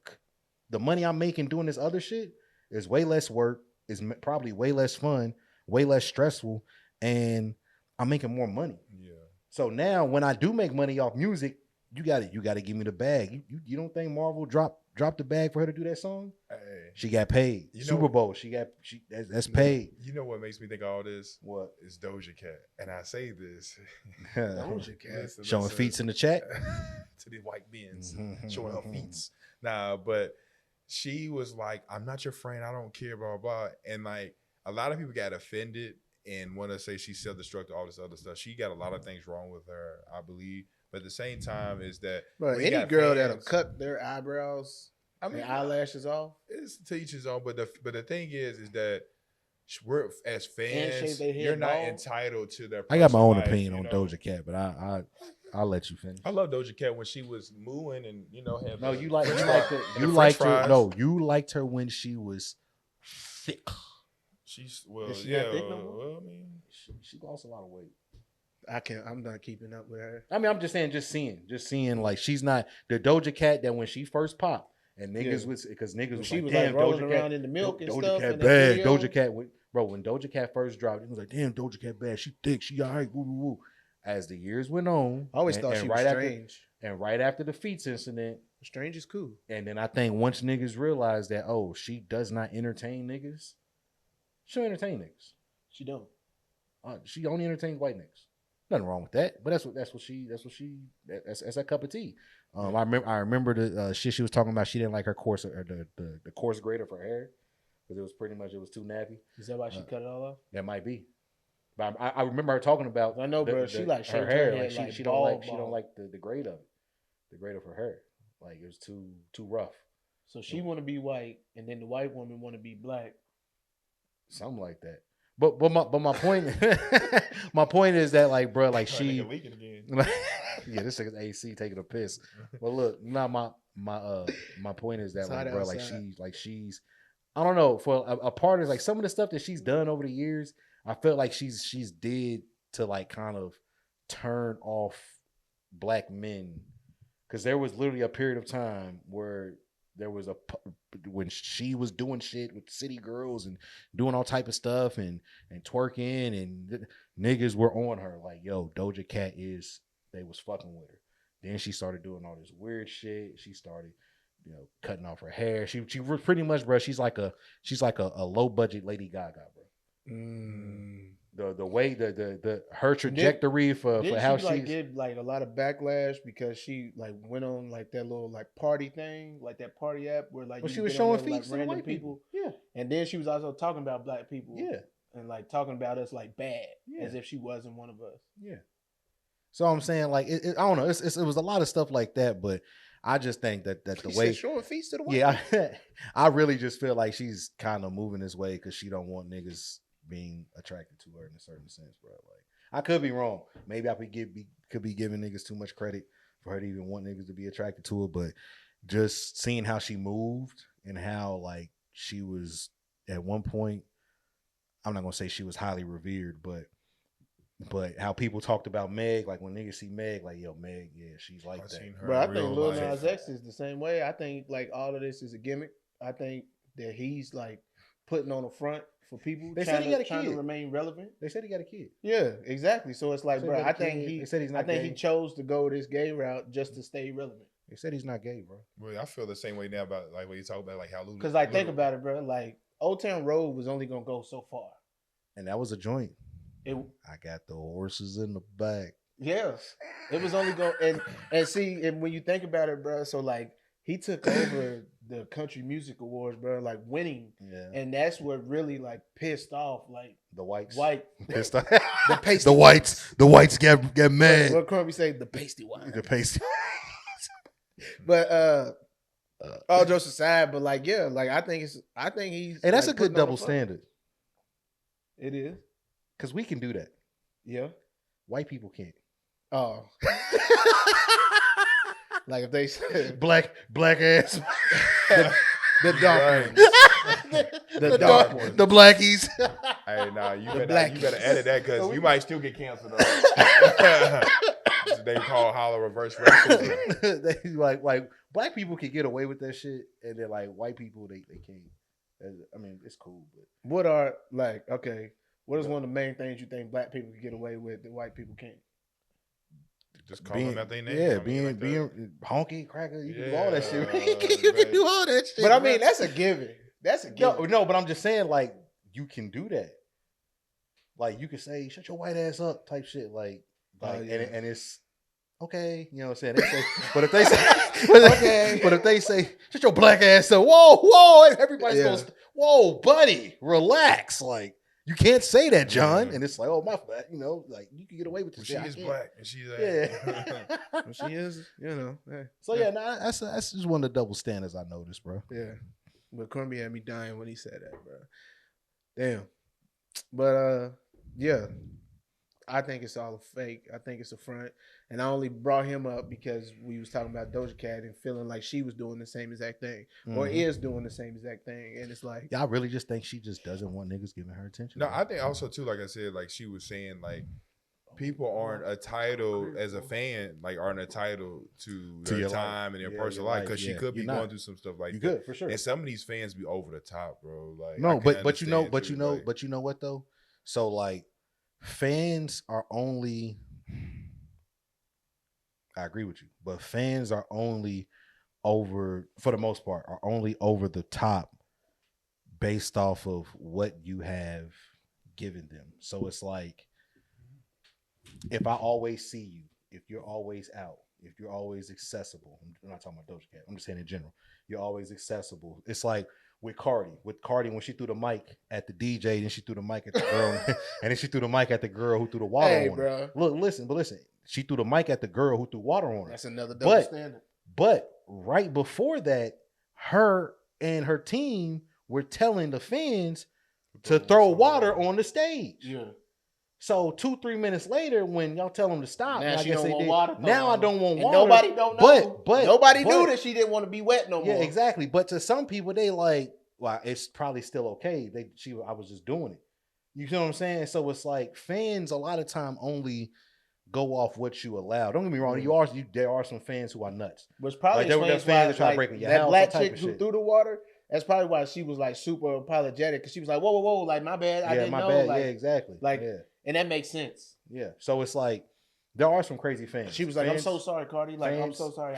The money I'm making doing this other shit is way less work, is probably way less fun, way less stressful, and I'm making more money. Yeah. So now when I do make money off music, you got to give me the bag. You don't think Marvel dropped the bag for her to do that song? Hey. She got paid. Super Bowl, that's paid. You know what makes me think of all this? What? It's Doja Cat. And I say this. Doja Cat. Showing feats in the chat. To the white men's. Showing her feats. Nah, but she was like, I'm not your friend. I don't care, blah, blah, blah. And like a lot of people got offended and want to say she's self-destructive, all this other stuff. She got a lot of things wrong with her, I believe. But at the same time is that any girl that'll cut their eyebrows I mean, eyelashes off. It's to each his own. But the thing is that we're as fans, shave their head you're not bald. entitled to their. I got my own life, opinion you on know? Doja Cat, but I'll let you finish. I love Doja Cat when she was mooing and had No, the you liked French her. fries. No, you liked her when she was thick. She's Is she not thick no more? Well, I mean, She lost a lot of weight. I'm not keeping up with her. I mean, I'm just saying, just seeing like she's not the Doja Cat that when she first popped and niggas was because niggas was She like, was damn, like rolling Doja around Cat, in the milk and Doja stuff. Cat in bad. that video. Doja Cat, bro. When Doja Cat first dropped, it was like, damn, Doja Cat bad. She thick. She alright. Woo woo woo. As the years went on, I always thought she was strange. And right after the Feats incident, Strange is cool. and then I think once niggas realized that, oh, she does not entertain niggas, she don't entertain niggas. She don't. She only entertains white niggas. Nothing wrong with that, but that's a cup of tea. I remember the shit she was talking about. She didn't like her course or the course grader for her hair because it was too nappy. Is that why she cut it all off? That might be. But I remember her talking about. I know, bro. She like her hair. Like she don't like the grade of it. The grade of her hair. Like it was too rough. So she want to be white, and then the white woman want to be black. Something like that. But my point my point is that like, bro, like she yeah, this nigga's AC taking a piss. But look, my point is that like, bro, like she's I don't know, for a part of like some of the stuff that she's done over the years, I felt like she's did to like kind of turn off black men, because there was literally a period of time where there was when she was doing shit with city girls and doing all type of stuff and twerking, and niggas were on her like, yo, Doja Cat they was fucking with her. Then she started doing all this weird shit. She started, cutting off her hair. She was pretty much, bro. She's like a low budget Lady Gaga, bro. The way her trajectory for how she get like a lot of backlash because she like went on like that little like party thing, like that party app where like she was showing feet like to random white people. Yeah, and then she was also talking about black people. Yeah, and like talking about us like bad, yeah, as if she wasn't one of us. Yeah. So I'm saying like I don't know. It was a lot of stuff like that, but I just think that the way showing feet to the white. Yeah, I really just feel like she's kind of moving this way because she don't want niggas being attracted to her in a certain sense, bro. Like I could be wrong. Maybe I could be giving niggas too much credit for her to even want niggas to be attracted to her. But just seeing how she moved and how like she was at one point, I'm not gonna say she was highly revered, but how people talked about Meg, like when niggas see Meg, like, yo, Meg, yeah, she's like that. But I think Lil Nas X is the same way. I think like all of this is a gimmick. I think that he's like putting on the front for people. They said he got a kid. Trying to remain relevant. They said he got a kid. Yeah, exactly. So it's like, bro, I think he chose to go this gay route just to stay relevant. They said he's not gay, bro. Well, I feel the same way now about like when you talk about like how Lulu. Because like think about it, bro. Like Old Town Road was only gonna go so far, and that was a joint. I got the horses in the back. Yes, it was only going and see, and when you think about it, bro. So like he took over the Country Music Awards, bro, like winning, and that's what really like pissed off like the whites. Pissed off. The whites get mad. What Kirby say? The pasty white. The pasty. But all jokes aside, but like yeah, like I think he's. Hey, that's like, a good double standard. It is. Because we can do that. Yeah. White people can't. Oh. Like if they said black ass. the dark ones. The dark ones. The blackies. Hey, nah, you better edit that because you might still get canceled. They call holler reverse racism. They like black people can get away with that shit, and then like white people they can't. I mean, it's cool, but what are like okay. What is one of the main things you think black people can get away with that white people can't? Just call them out their name. Yeah, being honky, cracker, you can do all that shit. You can do all that shit. But I mean, that's a given. That's a given. No, but I'm just saying, like, you can do that. Like, you can say, shut your white ass up type shit. Like and it's okay. You know what I'm saying? They say, but if they say, okay. But if they say, shut your black ass up, whoa, everybody's going, whoa, buddy, relax. Like, You can't say that, John. And it's like, oh, my bad. You know, like, you can get away with this She shit. is black, and she's Yeah. She is, you know. Hey. So, yeah, nah, that's just one of the double standards I noticed, bro. Yeah. But Corby had me dying when he said that, bro. Damn. But, yeah. I think it's all a fake. I think it's a front. And I only brought him up because we was talking about Doja Cat and feeling like she was doing the same exact thing or is doing the same exact thing. And it's like, I really just think she just doesn't want niggas giving her attention. No, I think also too, like I said, like she was saying, like people aren't entitled as a fan, like aren't entitled to their time and their personal life because she could be going through some stuff like you that. Could, for sure. And some of these fans be over the top, bro. Like no, but you know what though? So like fans are only. I agree with you, but fans are only over, for the most part, are only over the top based off of what you have given them. So it's like, if I always see you, if you're always out, if you're always accessible, I'm not talking about Doja Cat, I'm just saying in general, you're always accessible. It's like with Cardi, when she threw the mic at the DJ, then she threw the mic at the girl, and then she threw the mic at the girl who threw the water on her. Look, listen. She threw the mic at the girl who threw water on her. That's another double standard. But right before that, her and her team were telling the fans to throw water on the stage. Yeah. So 2-3 minutes later, when y'all tell them to stop, now she don't want water. Now I don't want and water. Nobody don't know. But nobody knew that she didn't want to be wet no more. Yeah, exactly. But to some people, they like, well, it's probably still okay. I was just doing it. You know what I'm saying? So it's like fans a lot of time only go off what you allow. Don't get me wrong. There are some fans who are nuts. Which probably like, there fans that try to break in your house. That black chick who threw the water. That's probably why she was like super apologetic because she was like, whoa, like my bad, I didn't know. Bad. Like, yeah, exactly. Like, and that makes sense. Yeah. So it's like there are some crazy fans. She was like, I'm so sorry, Cardi. Like, I'm so sorry.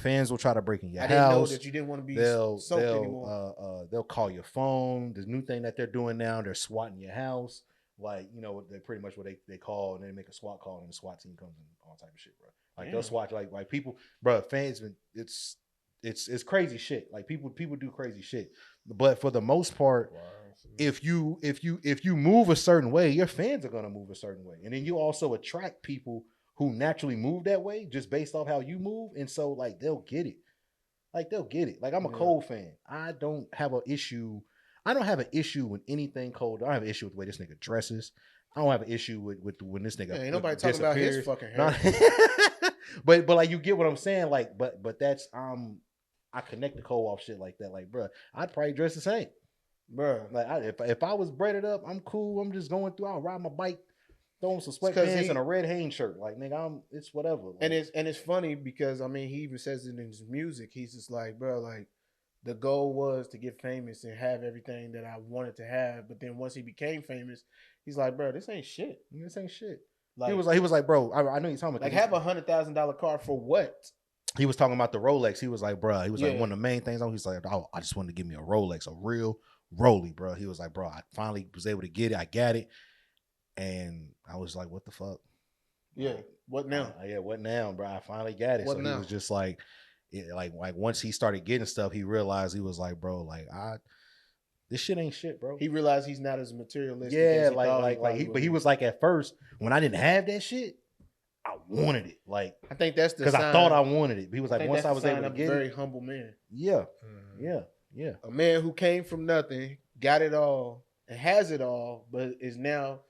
Fans will try to break in your house. I didn't know that you didn't want to be soaked anymore. They'll call your phone. This new thing that they're doing now, they're swatting your house. Like, you know, they're pretty much what they call, and they make a SWAT call, and the SWAT team comes and all type of shit, bro. Like, they'll SWAT, like people, bro, fans, it's crazy shit. Like, people do crazy shit. But for the most part, if you move a certain way, your fans are gonna move a certain way. And then you also attract people who naturally move that way just based off how you move. And so, like, they'll get it. Like, I'm a Cole fan. I don't have an issue with anything Cole. I don't have an issue with the way this nigga dresses. I don't have an issue with when this nigga ain't nobody talking about his fucking hair. but like, you get what I'm saying. Like, but that's I connect the Cole off shit like that. Like, bro, I'd probably dress the same, bro. Like, if I was breaded up, I'm cool. I'm just going through. I'll ride my bike, throwing some sweatpants and a red Hanes shirt. Like, nigga, it's whatever. Like, and it's funny because I mean, he even says it in his music. He's just like, bro, like, the goal was to get famous and have everything that I wanted to have. But then once he became famous, he's like, bro, this ain't shit. This ain't shit. Like, he was like, bro, I know you're talking about. Like, have $100,000 car for what? He was talking about the Rolex. He was like, bro, like, one of the main things. He's like, I just wanted to give me a Rolex, a real Roly, bro. He was like, bro, I finally was able to get it. I got it. And I was like, what the fuck? Yeah. What now? What now, bro? I finally got it. What so now? He was just like, like once he started getting stuff, he realized, he was like, bro, like, this shit ain't shit, bro. He realized he's not as materialistic. Yeah, but he was like, at first, when I didn't have that shit, I wanted it. Like, I think that's because I thought I wanted it. He was like, once I was able to get it, very humble man. Yeah, yeah. A man who came from nothing, got it all, and has it all, but is now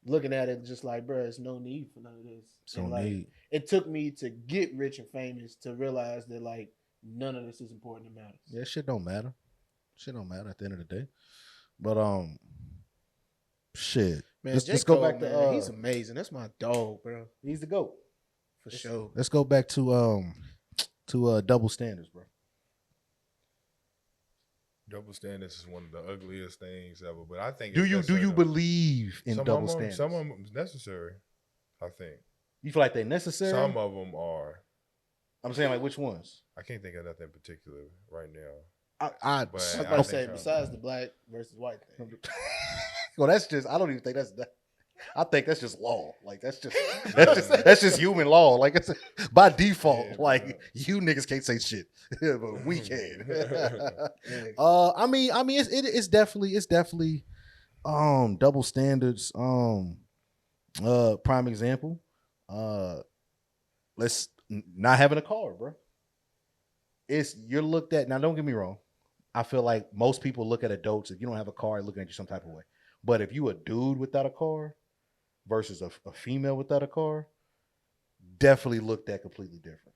looking at it just like, bro, there's no need for none of this. So need. It took me to get rich and famous to realize that, like, none of this is important to matter. Yeah, shit don't matter. Shit don't matter at the end of the day. But shit. Man, let's go back to he's amazing. That's my dog, bro. He's the GOAT. For sure. Let's go back to double standards, bro. Double standards is one of the ugliest things ever. But I think do you believe in double standards? Some of them is necessary, I think. You feel like they're necessary? Some of them are. I'm saying, like, which ones? I can't think of nothing particular right now. I was about to say, besides the black versus white thing. Well, that's just, I don't even think that's that. I think that's just law. Like, that's just human law. Like, it's by default. Yeah, like, you niggas can't say shit, but we can. I mean, it's definitely Double standards. Prime example. Let's not having a car, bro. You're looked at now. Don't get me wrong. I feel like most people look at adults. If you don't have a car, looking at you some type of way. But if you a dude without a car versus a female without a car, definitely looked at completely different.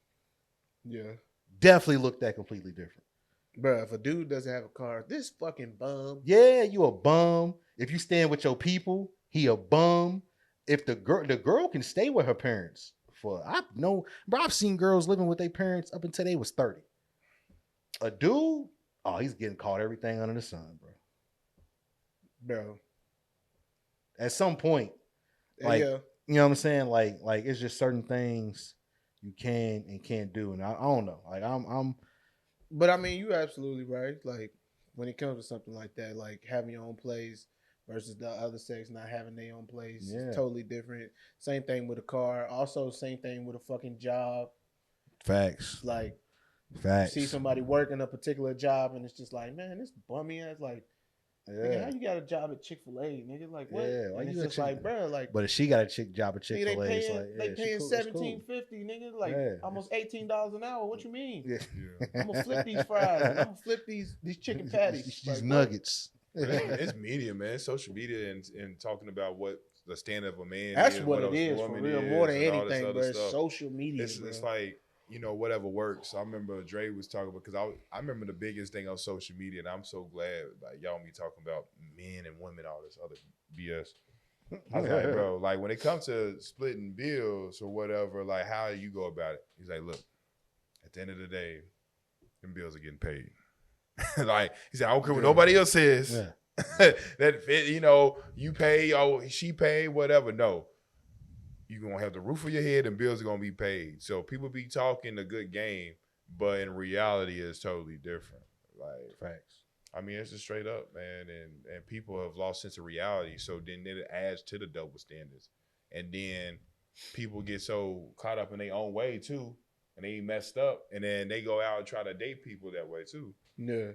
Yeah, definitely looked at completely different. Bro, if a dude doesn't have a car, this fucking bum. Yeah, you a bum. If you stand with your people, he a bum. If the girl can stay with her parents I've seen girls living with their parents up until they was 30. A dude, he's getting caught everything under the sun, bro. At some point, like, yeah. You know what I'm saying? Like it's just certain things you can and can't do, and I don't know. Like I'm. But I mean, you're absolutely right. Like when it comes to something like that, like having your own place versus the other sex not having their own place, it's totally different. Same thing with a car. Also, same thing with a fucking job. Facts. Like, facts. You see somebody working a particular job, and it's just like, man, this bummy ass. Like, nigga, how you got a job at Chick-fil-A, nigga? Like, what? Yeah, and it's just like, bro, like. But if she got a job at Chick-fil-A, it's like, they paying $17.50, nigga, like almost $18 an hour. What you mean? Yeah. I'm gonna flip these fries. And I'm gonna flip these chicken patties. These like, nuggets. It's media, man. Social media and talking about what the standard of a man. That's is, what it is for real. More than anything, bro. It's social media. It's like, whatever works. I remember Dre was talking about, because I remember the biggest thing on social media, and I'm so glad like y'all be talking about men and women, all this other BS. I was like, bro, like when it comes to splitting bills or whatever, like how you go about it? He's like, look, at the end of the day, them bills are getting paid. Like he said, I don't care what nobody else says. Yeah. That you pay, she paid, whatever. No. You're going to have the roof of your head and bills are going to be paid. So people be talking a good game, but in reality, it's totally different. Like, facts. I mean, it's just straight up, man. And people have lost sense of reality. So then it adds to the double standards. And then people get so caught up in their own way, too. And they messed up. And then they go out and try to date people that way, too. Yeah.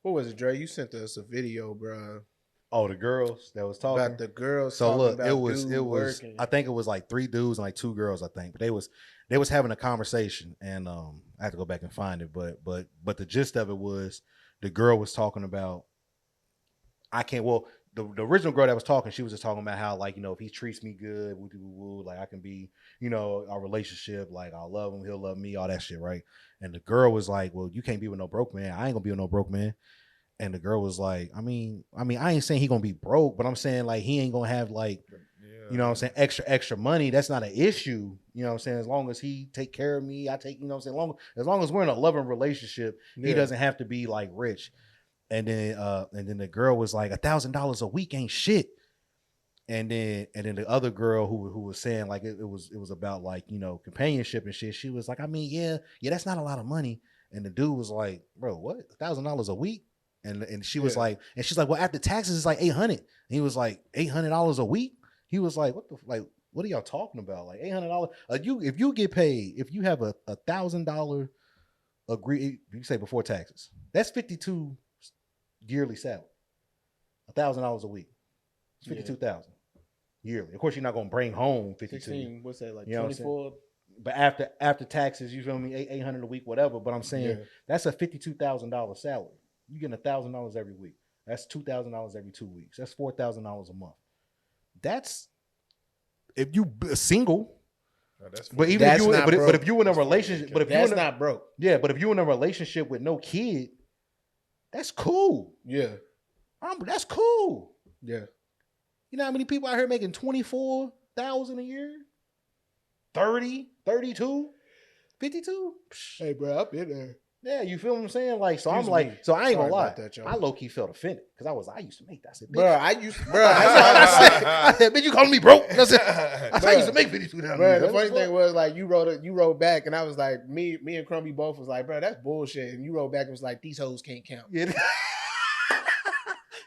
What was it, Dre? You sent us a video, bro. Oh, the girls that was talking about the girls. So look, about it was. Working. I think it was like 3 dudes and like 2 girls. I think, but they was having a conversation, and I have to go back and find it. But the gist of it was the girl was talking about. The original girl that was talking, she was just talking about how, like, if he treats me good, like I can be, our relationship, like I'll love him, he'll love me, all that shit, right? And the girl was like, well, you can't be with no broke man. I ain't gonna be with no broke man. And the girl was like, I mean, I ain't saying he gonna be broke, but I'm saying like he ain't gonna have like, you know what I'm saying, extra money. That's not an issue. You know what I'm saying? As long as he take care of me, I take, you know what I'm saying? As long as we're in a loving relationship, he doesn't have to be like rich. And then the girl was like, $1,000 a week ain't shit. And then the other girl who was saying like it was about like, companionship and shit. She was like, I mean, yeah, that's not a lot of money. And the dude was like, bro, what? $1,000 a week? And she was like, and she's like, well, after taxes, it's like $800. He was like, $800 a week. He was like, what are y'all talking about? Like $800. If you get paid, if you have a $1,000 you say before taxes, that's 52 yearly salary. $1,000 a week. It's 52,000 yearly. Of course, you're not gonna bring home 52. 16, what's that, like 24? But after taxes, you feel me, $800 a week, whatever. But I'm saying that's a $52,000 salary. You getting $1,000 every week. That's $2,000 every 2 weeks. That's $4,000 a month. That's if you single. No, that's but even if you in a relationship, that's not broke. Yeah, but if you in a relationship with no kid, that's cool. Yeah, that's cool. Yeah. You know how many people out here making 24,000 a year? 30, 32, 52? Hey, bro, I've been there. Yeah, you feel what I'm saying? Like, so I'm like, so I ain't gonna lie. I low key felt offended because I used to make that. I said, bro, that's what I said, bitch, you calling me broke? I said, I used to make $52,000. Bro, the funny thing was like you wrote back, and I was like, me and Crumby both was like, bro, that's bullshit. And you wrote back and was like, these hoes can't count. Yeah.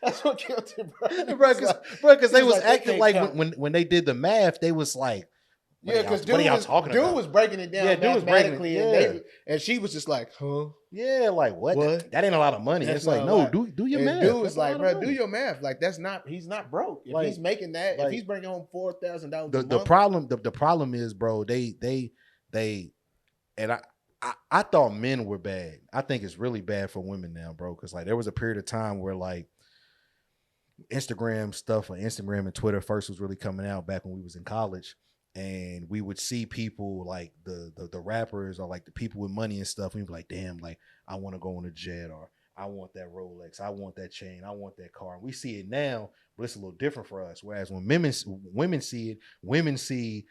That's what killed it, bro. Because they was acting like when they did the math, they was like, Yeah, because what are y'all talking about? Dude was breaking it down mathematically, and she was just like, huh? Yeah, like what? That ain't a lot of money. That's it's like, no, do your math. Dude was like, bro, do your math. Like he's not broke. If he's making that, like, if he's bringing home $4,000 a month. The problem is, bro, they and I thought men were bad. I think it's really bad for women now, bro. Because like there was a period of time where like Instagram stuff, like Instagram and Twitter first was really coming out back when we was in college. And we would see people like the rappers or like the people with money and stuff. And we'd be like, damn, like I want to go on a jet, or I want that Rolex, I want that chain, I want that car. And we see it now, but it's a little different for us. Whereas when women see it, women see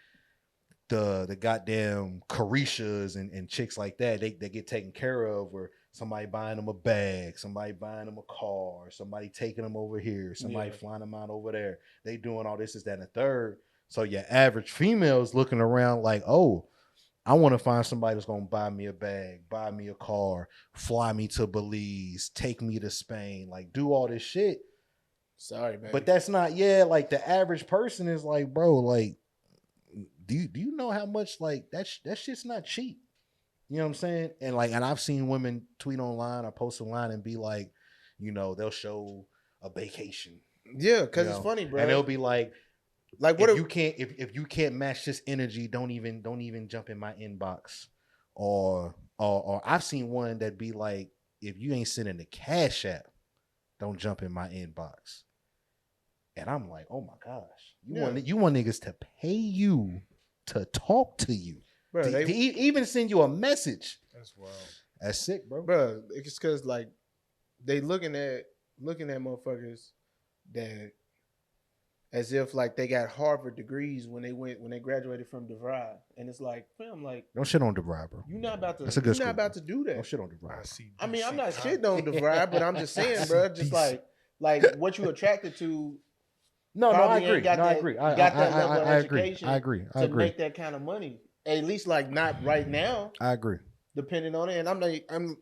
the goddamn Carishas and chicks like that. They get taken care of, or somebody buying them a bag, somebody buying them a car, somebody taking them over here, somebody flying them out over there. They doing all this, that, and the third. So your average female is looking around like, oh, I want to find somebody that's going to buy me a bag, buy me a car, fly me to Belize, take me to Spain, like do all this shit. Sorry, man. But that's not, like the average person is like, bro, like, do you know how much like that shit's not cheap? You know what I'm saying? And like, and I've seen women tweet online or post online and be like, they'll show a vacation. Yeah, because it's funny, bro. And they'll be like what if you can't match this energy, don't even jump in my inbox. Or I've seen one that be like, if you ain't sending the Cash App, don't jump in my inbox. And I'm like, oh my gosh, you want niggas to pay you to talk to you, bro? To even send you a message. That's wild. That's sick, bro. Bro, it's because like they looking at motherfuckers that as if like they got Harvard degrees when they graduated from DeVry, and it's like, fam, like don't shit on DeVry, bro. You're not about to. That's a good school, not about to do that. Don't shit on DeVry. I mean, I'm not shitting on DeVry, but I'm just saying, bro. Just like what you attracted to. No, I agree. I agree. I agree. I agree. To make that kind of money, at least like not right now. I agree. Depending on it, and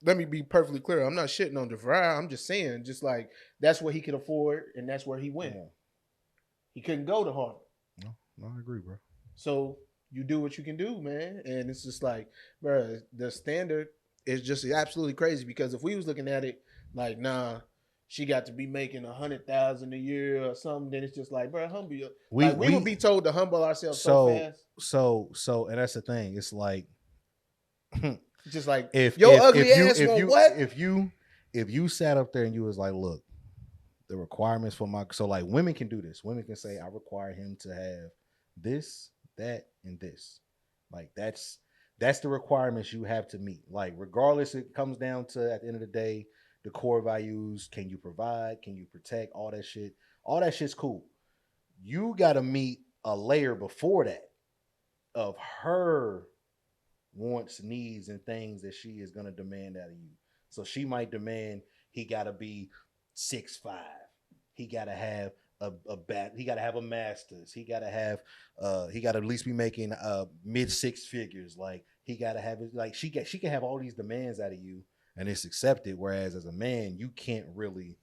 let me be perfectly clear. I'm not shitting on DeVry. I'm just saying, just like that's what he could afford, and that's where he went. Yeah. He couldn't go to Harvard. No, I agree, bro. So you do what you can do, man. And it's just like, bro, the standard is just absolutely crazy, because if we was looking at it like, nah, she got to be making $100,000 a year or something, then it's just like, bro, humble you. We would be told to humble ourselves so fast. So, and that's the thing. It's like, just like if what? If you sat up there and you was like, look, the requirements for so like women can do this. Women can say, I require him to have this, that, and this. Like that's the requirements you have to meet. Like regardless, it comes down to at the end of the day, the core values. Can you provide? Can you protect? All that shit. All that shit's cool. You got to meet a layer before that of her wants, needs, and things that she is going to demand out of you. So she might demand he got to be 6'5". He got to have he got to have a master's. He got to have he got to at least be making mid six figures. Like he got to have it. Like she can have all these demands out of you, and it's accepted. Whereas as a man, you can't really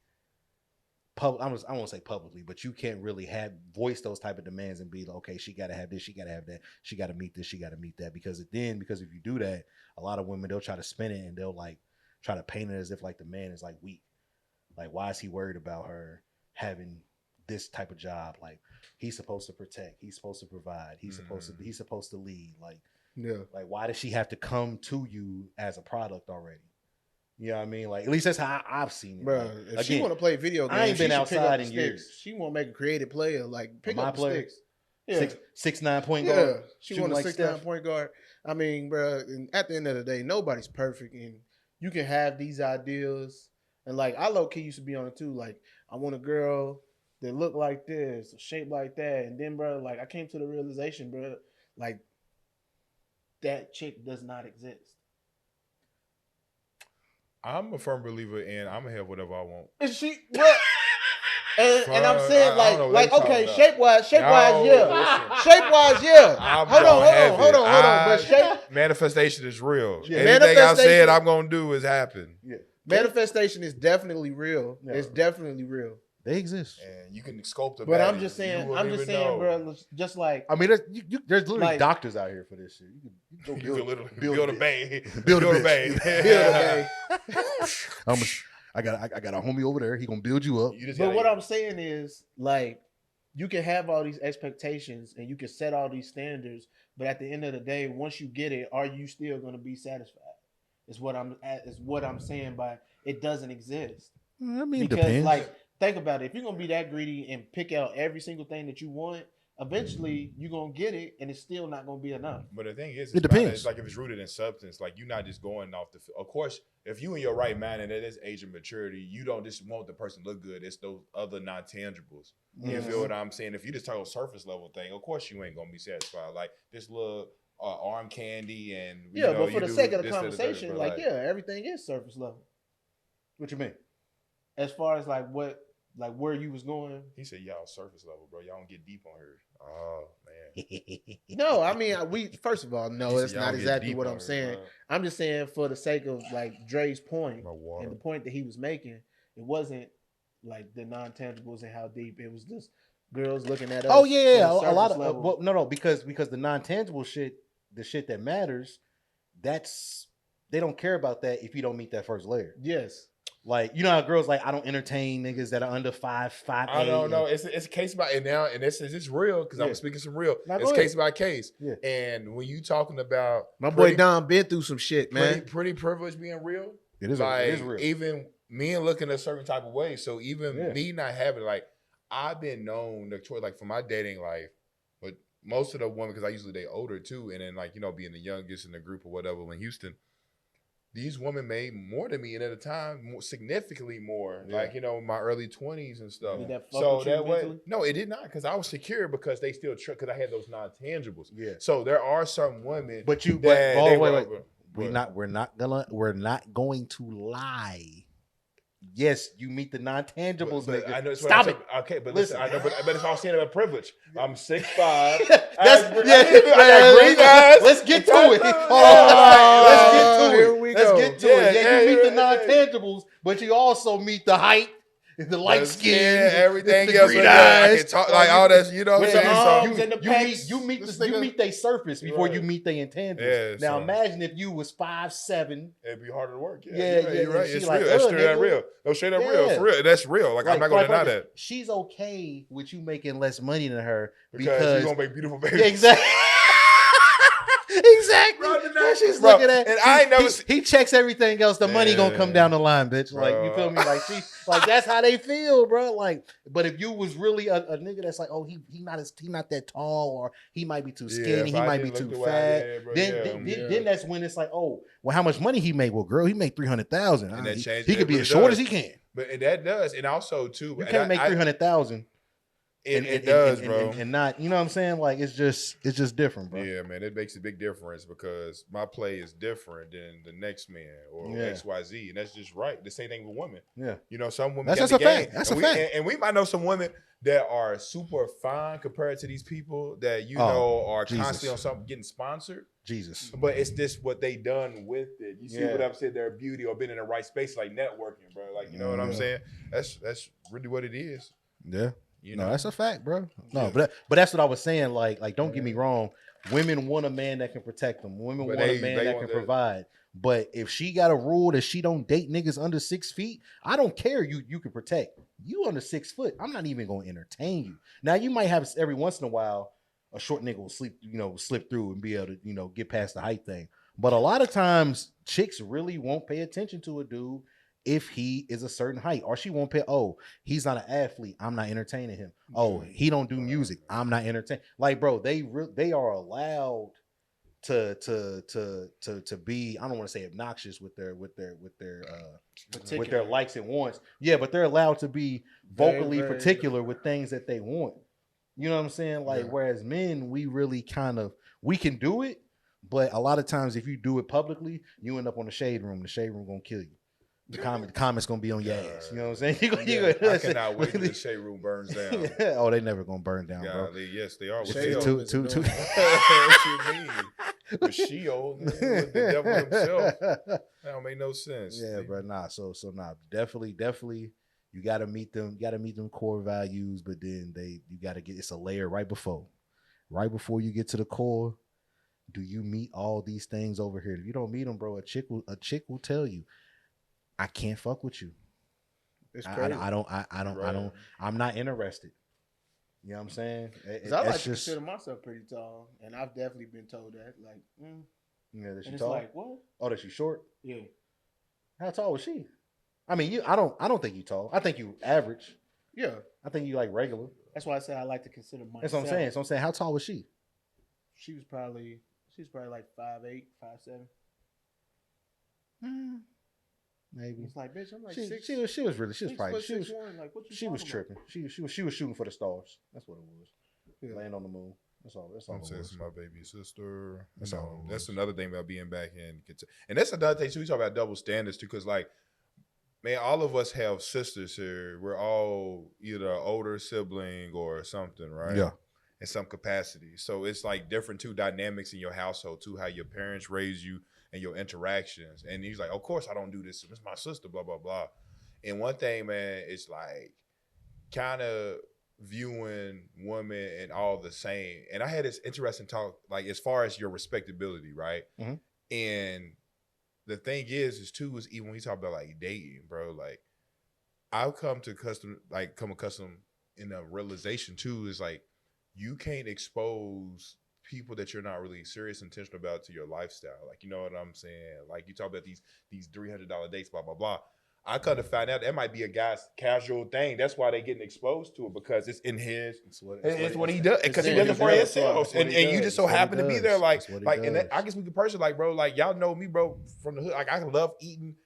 I won't say publicly, but you can't really voice those type of demands and be like, okay, she got to have this, she got to have that, she got to meet this, she got to meet that. Because if you do that, a lot of women, they'll try to spin it and they'll like try to paint it as if like the man is like weak. Like, why is he worried about her having this type of job? Like, he's supposed to protect, he's supposed to provide, he's supposed to lead. Like, yeah. Like, why does she have to come to you as a product already? You know what I mean? Like, at least that's how I've seen it. Bro, like, if she want to play video games, I ain't been outside in years. She want to make a creative player. Like, pick up the sticks. Yeah. 6'9" point guard. Yeah, she want a 6'9" point guard. I mean, bro, and at the end of the day, nobody's perfect. And you can have these ideas. And, like, I low-key used to be on it, too. Like, I want a girl that look like this, shaped like that. And then, bro, like, I came to the realization, bro, like, that chick does not exist. I'm a firm believer in I'm gonna have whatever I want. Is she? Well, and I'm saying like okay, shape wise, yeah. Shape wise, yeah. Hold on. But shape manifestation is real. Yeah. Anything I said I'm gonna do is happen. Yeah. Manifestation is definitely real. Yeah. It's definitely real. They exist. And you can scope the. But I'm just saying, bro. Just like I mean, there's literally like, doctors out here for this shit. You can go build a bay, build a bay, build a bay. I got a homie over there. He gonna build you up. But what I'm saying is, like, you can have all these expectations and you can set all these standards, but at the end of the day, once you get it, are you still gonna be satisfied? Is what I'm saying by it doesn't exist. I mean, because depends. like, think about it. If you're gonna be that greedy and pick out every single thing that you want, eventually you're gonna get it, and it's still not gonna be enough. But the thing is, it depends. It's like if it's rooted in substance, like you're not just going off the. Of course, if you in your right mind and at this age of maturity, you don't just want the person to look good. It's those other non-tangibles. You feel what I'm saying? If you just talk a surface level thing, of course you ain't gonna be satisfied. Like this little arm candy and but for the sake of the conversation, like everything is surface level. What you mean? As far as like where you was going, he said, "Y'all surface level, bro. Y'all don't get deep on her." Oh man. No, I mean we first of all, no, that's not exactly what I'm saying. I'm just saying for the sake of like Dre's point and the point that he was making, it wasn't like the non-tangibles and how deep. It was just girls looking at us. Oh yeah, a lot of because the non-tangible shit, the shit that matters, they don't care about that if you don't meet that first layer. Yes. Like, you know how girls like, I don't entertain niggas that are under 5'8". I don't know. It's case by and now, and it's real because I'm speaking some real. It's case by case. Yeah. And when you talking about my boy Don been through some shit, man. Pretty privileged being real. It is real. Even me and looking a certain type of way. So even me not having like, I've been known like for my dating life, but most of the women, because I usually date older too, and then like being the youngest in the group or whatever in Houston. These women made more than me, and at the time, significantly more. Yeah. Like my early 20s and stuff. Did that fuck with you mentally? No, it did not, because I was secure because they still because I had those non-tangibles. Yeah. So there are some women, wait. We're not going to lie. Yes, you meet the non-tangibles. But I know Stop it. Okay, but listen, I know, but it's all saying about privilege. I'm 6'5". Let's get to it. Let's get to it. Yeah, you meet the non-tangibles, but you also meet the height, the light skin, everything the else. green eyes. I can talk like all that. You know what I'm saying? So you meet their surface before you meet their intangibles. Now imagine if you was 5'7". It'd be harder to work. Yeah, you're right. It's real. That's straight up real. No, straight up real. For real. That's real. Like I'm not gonna deny that. She's okay with you making less money than her because you're gonna make beautiful babies. Exactly. Exactly. Bro, she's looking at, and I ain't never. He checks everything else. The money gonna come down the line, bitch. Bro. Like you feel me? Like that's how they feel, bro. Like, but if you was really a nigga that's like, oh, he not that tall, or he might be too skinny, he might be too fat. Then that's when it's like, oh, well, how much money he made? Well, girl, he made 300,000. And that changes. He could be as short as he can. But that does, and also too, you can't make 300,000. It does, bro. And not, you know what I'm saying? Like, it's just different, bro. Yeah, man, it makes a big difference because my play is different than the next man or XYZ, and that's just right. The same thing with women. Yeah. Some women that's a fact. That's a fact. And we might know some women that are super fine compared to these people that are constantly on something getting sponsored. Jesus. But it's just what they done with it. You see what I'm saying? Their beauty or being in the right space, like networking, bro. Like, you know what I'm saying? That's really what it is. Yeah. No, that's a fact, bro. No, but that's what I was saying. Like, don't get me wrong. Women want a man that can protect them. Women want a man that can provide. But if she got a rule that she don't date niggas under 6 feet, I don't care. You can protect. You under 6 foot, I'm not even going to entertain you. Now you might have every once in a while a short nigga will slip through and be able to get past the height thing. But a lot of times chicks really won't pay attention to a dude if he is a certain height, or she won't pay. Oh, he's not an athlete, I'm not entertaining him. Oh, he don't do music, I'm not entertaining. Like, bro, they are allowed to be, I don't want to say obnoxious with their likes and wants. Yeah, but they're allowed to be vocally particular with things that they want. You know what I'm saying? Like, whereas men, we really we can do it, but a lot of times if you do it publicly, you end up on the shade room. The shade room gonna kill you. The comments gonna be on your ass. You know what I'm saying? I cannot wait till the shade room burns down. Oh, they never gonna burn down, bro. Yes, they are. What you mean? The Sheol, the devil himself. That don't make no sense. Yeah, bro. Nah. So nah. Definitely. You gotta meet them. You gotta meet them core values, but then you gotta get. It's a layer right before you get to the core. Do you meet all these things over here? If you don't meet them, bro, a chick will tell you, I can't fuck with you. It's crazy. I'm not interested. You know what I'm saying? I like to consider myself pretty tall, and I've definitely been told that. Like, yeah, that she and tall. It's like, what? Oh, that she short? Yeah. How tall was she? I mean, I don't think you tall. I think you average. Yeah. I think you like regular. That's why I say I like to consider myself. That's what I'm saying. So I'm saying, how tall was she? She was probably like 5'8", 5'7". Maybe. It's like, bitch, I'm like she 6. She was probably 6'1". Like, what you she was about? tripping. She was shooting for the stars. That's what it was. Yeah. Laying on the moon. That's all. I'm saying it's my baby sister. That's all. That's another thing about being back in. And that's another thing too. We talk about double standards too, because like, man, all of us have sisters here. We're all either an older sibling or something, right? Yeah. In some capacity. So it's like different two dynamics in your household too, how your parents raise you and your interactions. And he's like, of course I don't do this. It's my sister, blah, blah, blah. And one thing, man, it's like kind of viewing women and all the same. And I had this interesting talk, like as far as your respectability, right? Mm-hmm. And the thing is too, is even when we talk about like dating, bro, like I've come accustomed in a realization too, is like, you can't expose people that you're not really serious, intentional about to your lifestyle. Like, you know what I'm saying? Like you talk about these $300 dates, blah, blah, blah. I kind of find out that might be a guy's casual thing. That's why they getting exposed to it, because it's in his. It's what he does, because he does it for himself, and you just so happen to be there, like, and I can speak to person, like, bro, like y'all know me, bro, from the hood. Like I love eating,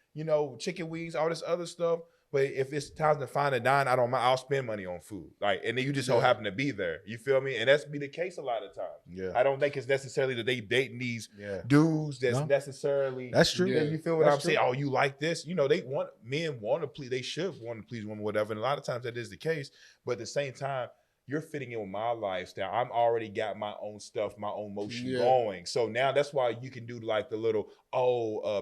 chicken wings, all this other stuff. But if it's time to find a dime, I don't mind. I'll spend money on food. Like, and then you just so happen to be there. You feel me? And that's be the case a lot of times. Yeah. I don't think it's necessarily that they dating these dudes that's necessarily. That's true. You feel what I'm saying? Oh, you like this? Men want to please. They should want to please women, whatever. And a lot of times that is the case. But at the same time, you're fitting in with my lifestyle. I'm already got my own stuff, my own motion going. So now that's why you can do like the little,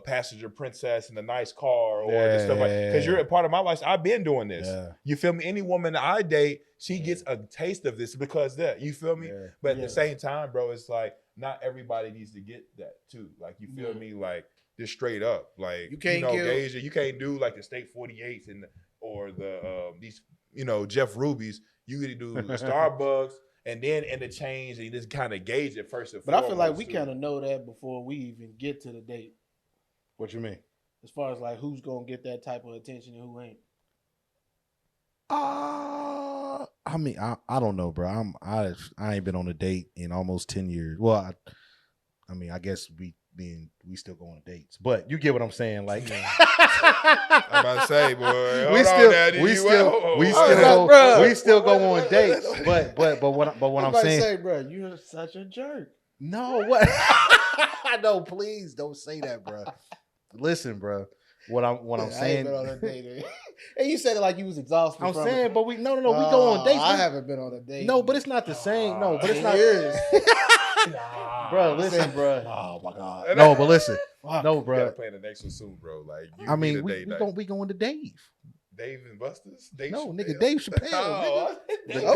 passenger princess in a nice car or this stuff, like, because you're a part of my life. I've been doing this. Yeah. You feel me? Any woman that I date, she gets a taste of this because that. You feel me? Yeah. But at the same time, bro, it's like not everybody needs to get that too. Like, you feel me? Like, just straight up. Like, you can't gauge it. You can't do like the State 48s or the these Jeff Ruby's. You could do the Starbucks and then interchange, and you just kind of gauge it first and foremost. But I feel like we kind of know that before we even get to the date. What you mean? As far as like who's gonna get that type of attention and who ain't. I mean, I don't know, bro. I ain't been on a date in almost 10 years. Well, I mean, I guess we still go on dates, but you get what I'm saying. Like, I'm about to say, boy, we still go on dates. But what I'm saying, say, bro, you're such a jerk. No, what? No, please don't say that, bro. Listen, bro. What I'm saying. I ain't been on a date. And you said it like you was exhausted. I'm saying, but we no, we go on dates. I haven't been on a date. No, but it's not the same. No, but it's not. Bro, listen, bro. Oh my God. No, but listen. No, bro. You gotta plan the next one soon, bro. Like, we going to Dave. Dave and Buster's? Dave Chappelle. Oh,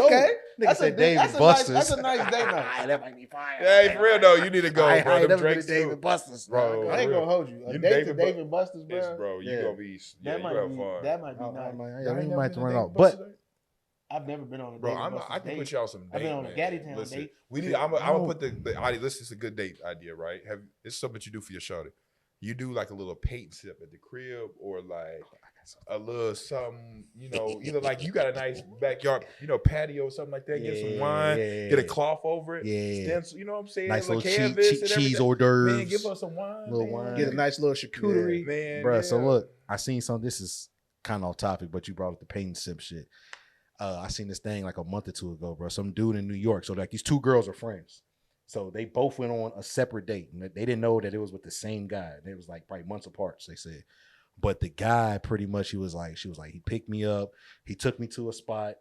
okay. Nigga said Dave and Buster's. That's a nice date night. That might be fine. Hey, for real though, you need to go, bro. I ain't never been to Dave and Buster's, bro. I ain't gonna hold you. A date to Dave and Buster's, bro. Bro, you gonna be. That might be nice. I might have to run off, but. I've never been on a date. Bro, I can put y'all some date. I've been on a Gaddy Town date. I'm gonna put the idea. This is a good date idea, right? It's something you do for your shawty. You do like a little paint sip at the crib, or like a little something, either like you got a nice backyard, patio or something like that. Get some wine, get a cloth over it, stencil, you know what I'm saying? Nice little canvas cheese hors d'oeuvres. Man, give us some wine. Get a nice little charcuterie, man. Bro, so look, I seen some. This is kind of off topic, but you brought up the paint sip shit. I seen this thing like a month or two ago, bro. Some dude in New York. So like these two girls are friends. So they both went on a separate date. And they didn't know that it was with the same guy. And it was like probably months apart, they said. But the guy pretty much, she was like, he picked me up. He took me to a spot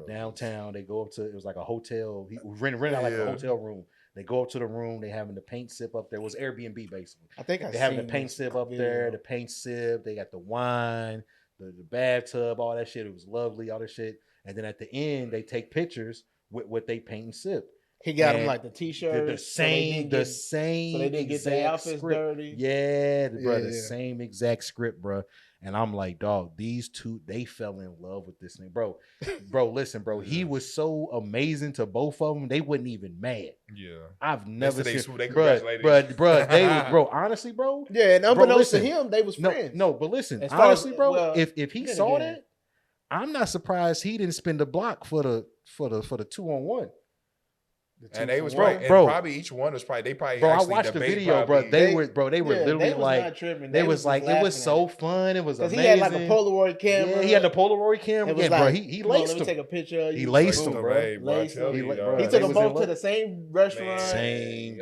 downtown. They go up to, it was like a hotel. He rented out like a hotel room. They go up to the room. They having the paint sip up there. It was Airbnb basically. I think they having the paint sip up there. The paint sip. They got the wine. the bathtub, all that shit. It was lovely, all that shit. And then at the end, they take pictures with what they paint and sip. He got And them like the t-shirts. the same, so they didn't get their outfits script. dirty. Yeah, bro, the Yeah. same exact script, bro. And I'm like, dog, these two, they fell in love with this thing, bro. Bro, listen, bro, he was so amazing to both of them. They wasn't even mad. Yeah, I've never seen, they bro, they was, bro. Honestly, bro. Yeah, and unbeknownst to listen, him, they was friends. No, but listen, As far honestly, as- bro, well, if he then saw again. that, I'm not surprised he didn't spend a block for the 2-on-1. and they was Bro, probably each one was probably they probably. Bro, I actually watched the debate video, probably- bro. They were Yeah, literally they was like, not tripping. they was like, just it was so laughing fun. It was at amazing. he had like a Polaroid camera. Yeah, he had the Polaroid camera. It was Yeah, like, bro, he come on, laced let me him. take a picture of you. He laced Boom. him, bro. Hey, bro, I Laced tell him. you, He- dog. bro, He they took them was in both to love. the same restaurant. Same.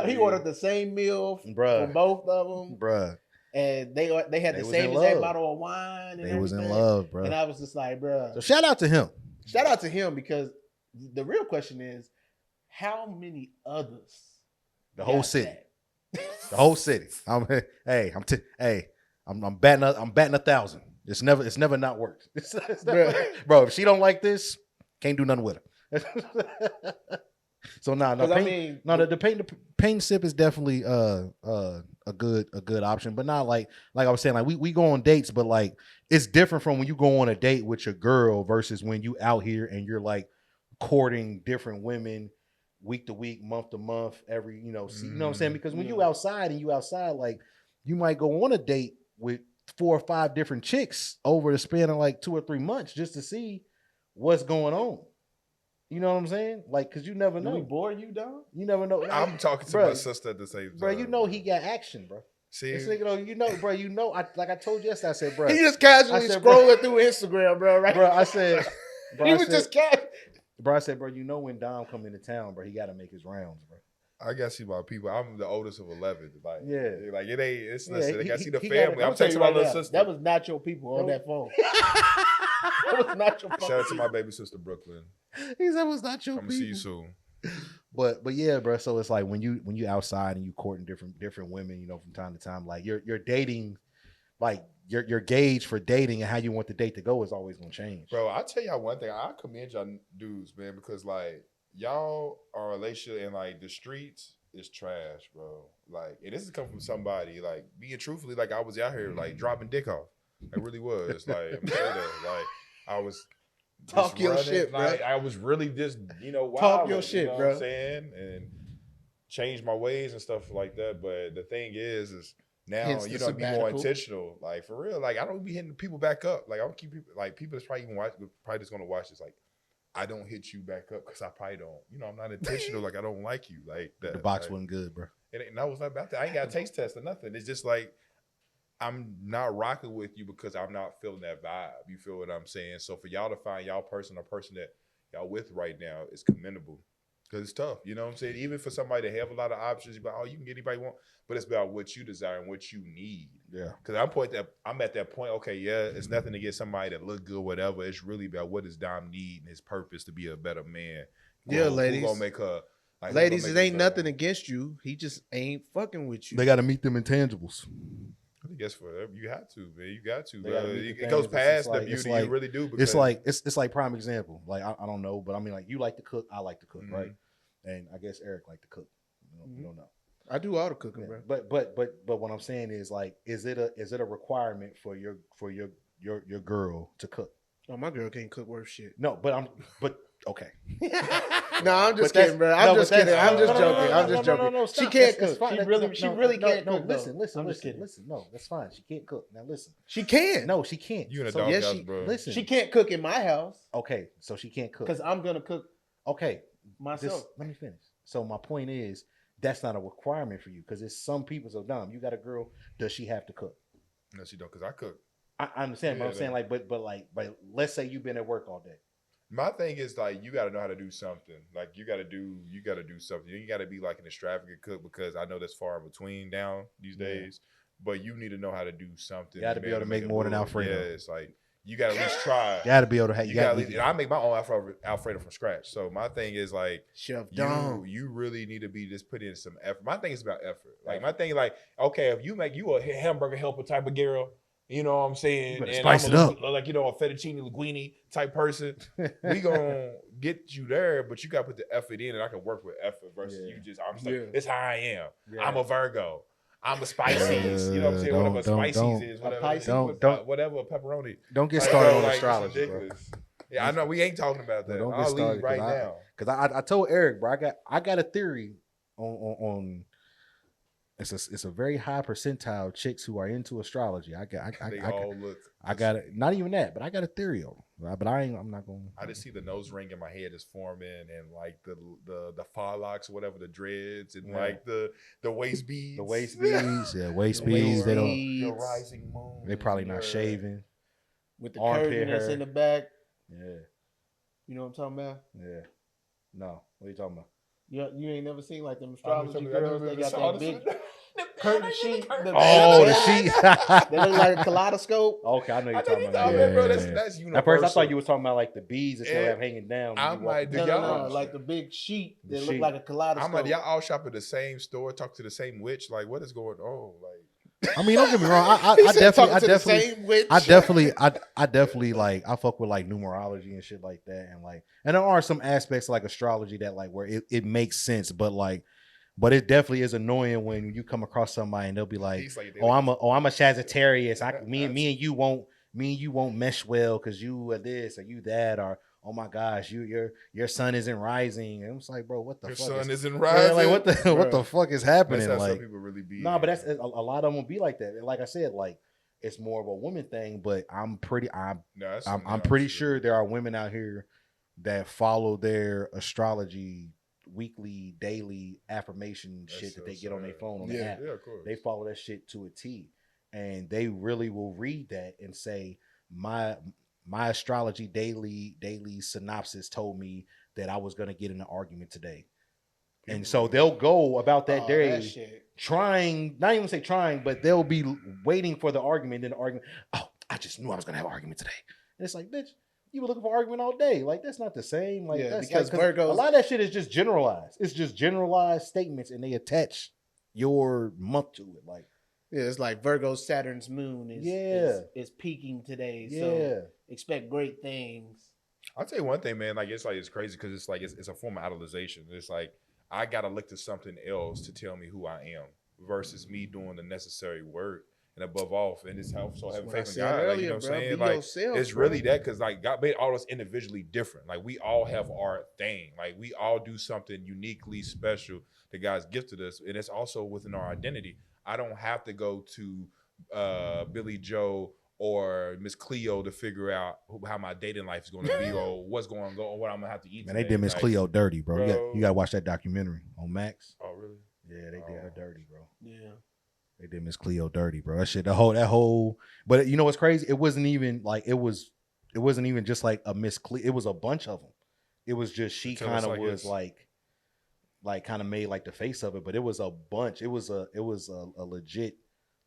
He ordered the same meal Bruh. from both of them, Bruh. and they had They the was same in exact love. bottle of wine. And They was in everything. love, bro. And I was just like, bro, So shout out to him. shout out to him because the real question is, how many others? The whole got city. that? The whole city. I'm batting 1,000. It's never not worked. It's never, bro, if she don't like this, can't do nothing with her. So no, 'Cause the paint and sip is definitely a good option, but not like I was saying, like we go on dates, but like it's different from when you go on a date with your girl versus when you out here and you're like courting different women week to week, month to month, every you know what I'm saying? Because when you outside, like you might go on a date with 4 or 5 different chicks over the span of like 2 or 3 months just to see what's going on. You know what I'm saying? Like, cause you never Do know. we bore you, dog? You never know. I'm talking to Bruh, my sister at the same time. Bro, you know he got action, bro. See, This nigga, bro, like I told you yesterday, I said, bro. He just casually I said, scrolling through Instagram, bro. Right? Bro, I said, bro, he I was said, just casual. bro, I said, bro, you know when Dom come into town, bro, he got to make his rounds, bro. I gotta see my people. I'm the oldest of 11. Like, Yeah. like it ain't. It's Yeah, listen. I gotta see the He family. gotta- I'm tell texting you my right little now, sister. That was not your people on that phone. That was not your phone. Shout out to my baby sister Brooklyn. He said, "Was not your I'm gonna see you people." soon. But yeah, bro. So it's like when you outside and you courting different women, you know, from time to time, like you're dating, like your gauge for dating and how you want the date to go is always gonna change. Bro, I'll tell y'all one thing. I commend y'all dudes, man, because like y'all are a relationship and like the streets is trash, bro. Like, and this is coming from somebody, like being truthfully, like I was out here like dropping dick off. I really was. Like, I'm saying that. Like I was just Talk your running, shit, bro. like, I was really just, wild. Talk your shit, you know bro. what I'm saying? And change my ways and stuff like that. But the thing is now, Hence the be more sabbatical. intentional. Like for real, like I don't be hitting people back up. Like I don't keep people, like people that's probably just gonna watch this. Like I don't hit you back up because I probably don't. I'm not intentional. Like I don't like you. Like that. The box like, wasn't good, bro. no, it's not about that. I ain't got a taste test or nothing. It's just like I'm not rocking with you because I'm not feeling that vibe. You feel what I'm saying? So for y'all to find y'all person or person that y'all with right now is commendable. Because it's tough, you know what I'm saying? Even for somebody to have a lot of options, you're like, oh, you can get anybody you want, but it's about what you desire and what you need. Yeah. Because I'm at that point, okay, yeah, it's nothing to get somebody that look good, whatever. It's really about what does Dom need and his purpose to be a better man. Yeah, Who ladies. gonna make her, like, Ladies, who it gonna make ain't her better? nothing against you. He just ain't fucking with you. They got to meet them intangibles. I guess you have to, man. You got to. They gotta Bro. meet the It things. goes It's past like- the it's beauty. like- You really do. It's like prime example. Like I don't know, but I mean, like you like to cook, I like to cook, Mhm. right? And I guess Eric like to cook. You don't know. I do all the cooking, Yeah. bro. But what I'm saying is like, is it a requirement for your girl to cook? Oh, my girl can't cook worth shit. No, but okay. No, I'm just But that's- kidding, bro. no, I'm but just kidding. that's- I'm just no, joking. I'm just no, joking. no, She stop. can't That's cook. fine. She really can't cook. Listen, though. I'm just kidding. listen. No, that's fine. She can't cook. Now listen. She can. No, she can't. You in a So- doghouse, yes, she- bro. Listen. She can't cook in my house Okay, so she can't cook. because I'm gonna cook Okay, myself. let me finish. So my point is, that's not a requirement for you because it's some people. So Dom, you got a girl. Does she have to cook? No, she don't, because I cook. I understand, but Yeah, I'm saying like, but let's say you've been at work all day. My thing is like you got to know how to do something. Like you got to do something. You got to be like an extravagant cook because I know that's far in between down these Yeah. days. But you need to know how to do something. You gotta be able to make it more than move. Alfredo. Yeah, it's like you got to at least try. You got to be able to have. You got. And I make my own Alfredo from scratch. So my thing is like Chef Dom. you really need to be just put in some effort. My thing is about effort. Like my thing, like okay, if you make you a hamburger helper type of girl, You know what I'm saying? And spice I'm it up. like, you know, a fettuccine linguine type person. We gonna get you there, but you gotta put the effort in, and I can work with effort versus you just. I'm just like, this how I am. Yeah. I'm a Virgo. I'm a Pisces. You know what I'm saying? Whatever Pisces is, whatever pepperoni. Don't get started on astrology, bro. Yeah, I know we ain't talking about that. Don't get started right now. Because I told Eric, bro, I got a theory on it's a very high percentile of chicks who are into astrology. I got it. Not even that, but I got a theory on it. But I'm not going. I just see the nose ring in my head is forming, and like the far locks, whatever, the dreads, and like the waist beads. The waist beads, yeah, waist beads. They don't. The rising moon. They probably not shaving. With the curtain that's in the back. Yeah. You know what I'm talking about? Yeah. No. What are you talking about? You ain't never seen like them astrology girls. They got that big curtain sheet. The sheet. They look like a kaleidoscope. Okay, I know you're talking about. Bro, that's universal. At first, I thought you was talking about like the beads that they have hanging down. I'm like, no, like the big sheet that look like a kaleidoscope. I'm like, y'all all shop at the same store, talk to the same witch. Like, what is going on? Like. I mean, don't get me wrong. I definitely like I fuck with like numerology and shit like that, and there are some aspects like astrology that like where it makes sense, but it definitely is annoying when you come across somebody and they'll be like, I'm a Sagittarius. Me and you won't mesh well because you are this or you that, or oh my gosh, your sun isn't rising. And I'm just like, bro, what the fuck? Your sun isn't rising. Like, what the fuck is happening? That's how like, some people really be. But that's a lot of them will be like that. And like I said, like it's more of a woman thing. But I'm pretty sure there are women out here that follow their astrology weekly, daily affirmation shit that they get on their phone on the app. Yeah, of course. They follow that shit to a T, and they really will read that and say my astrology daily synopsis told me that I was going to get in an argument today. And so they'll go about that day trying, not even say trying, but they'll be waiting for the argument. Then the argument, I just knew I was going to have an argument today. And it's like, bitch, you were looking for argument all day. Like, that's not the same. Like, that's because Virgos, a lot of that shit is just generalized. It's just generalized statements, and they attach your month to it. Like, yeah, it's like Virgo Saturn's moon is peaking today. So expect great things. I'll tell you one thing, man. Like it's crazy because it's like it's a form of idolization. It's like I gotta look to something else to tell me who I am versus me doing the necessary work. And above all, and it's so having faith in God. Earlier, like, you know what I'm saying? Like yourself, it's really that because like God made all of us individually different. Like we all have our thing. Like we all do something uniquely special that God's gifted us, and it's also within our identity. I don't have to go to Billy Joe or Miss Cleo to figure out how my dating life is going to be or what's going to go or what I'm going to have to eat. Man, they did Miss Cleo dirty, bro. You got to watch that documentary on Max. Oh, really? Yeah, they did her dirty, bro. Yeah. They did Miss Cleo dirty, bro. That shit, that whole. But you know what's crazy? It wasn't even like it wasn't even just like a Miss Cleo. It was a bunch of them. It was just she kind of was like kind of made like the face of it, but it was a bunch. It was a legit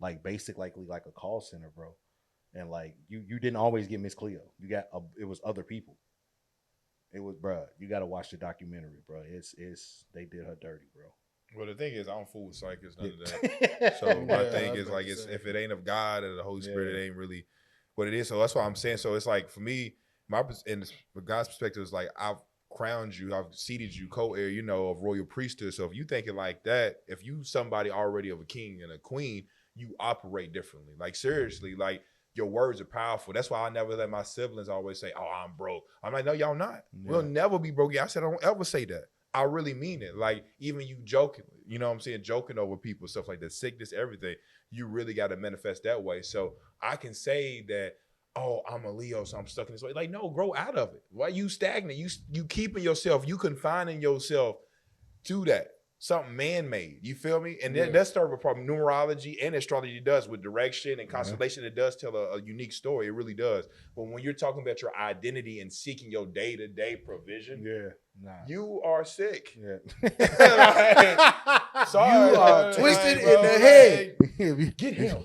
like basic like a call center, bro. And like you didn't always get Miss Cleo. You got it was other people. It was, bro. You got to watch the documentary, bro. It's they did her dirty, bro. Well, the thing is, I don't fool with psychics, none of that. So my thing is like, if it ain't of God or the Holy Spirit, it ain't really what it is. So that's what I'm saying. So it's like for me, in God's perspective is like I've crowned you, I've seated you co-heir, of royal priesthood. So if you thinking like that, if you somebody already of a king and a queen, you operate differently. Like seriously, like your words are powerful. That's why I never let my siblings always say, "Oh, I'm broke." I'm like, no, y'all not. Yeah. We'll never be broke. I said, I don't ever say that. I really mean it. Like even you jokingly, you know what I'm saying? Joking over people, stuff like that, sickness, everything. You really got to manifest that way. So I can say that, oh, I'm a Leo, so I'm stuck in this way. Like, no, grow out of it. Why you stagnant? You keeping yourself, you confining yourself to that. Something man-made. You feel me? And that's sort of a problem. Numerology and astrology does with direction and constellation. It does tell a unique story. It really does. But when you're talking about your identity and seeking your day-to-day provision, you are sick. Sorry, you are twisted in the head. Get him.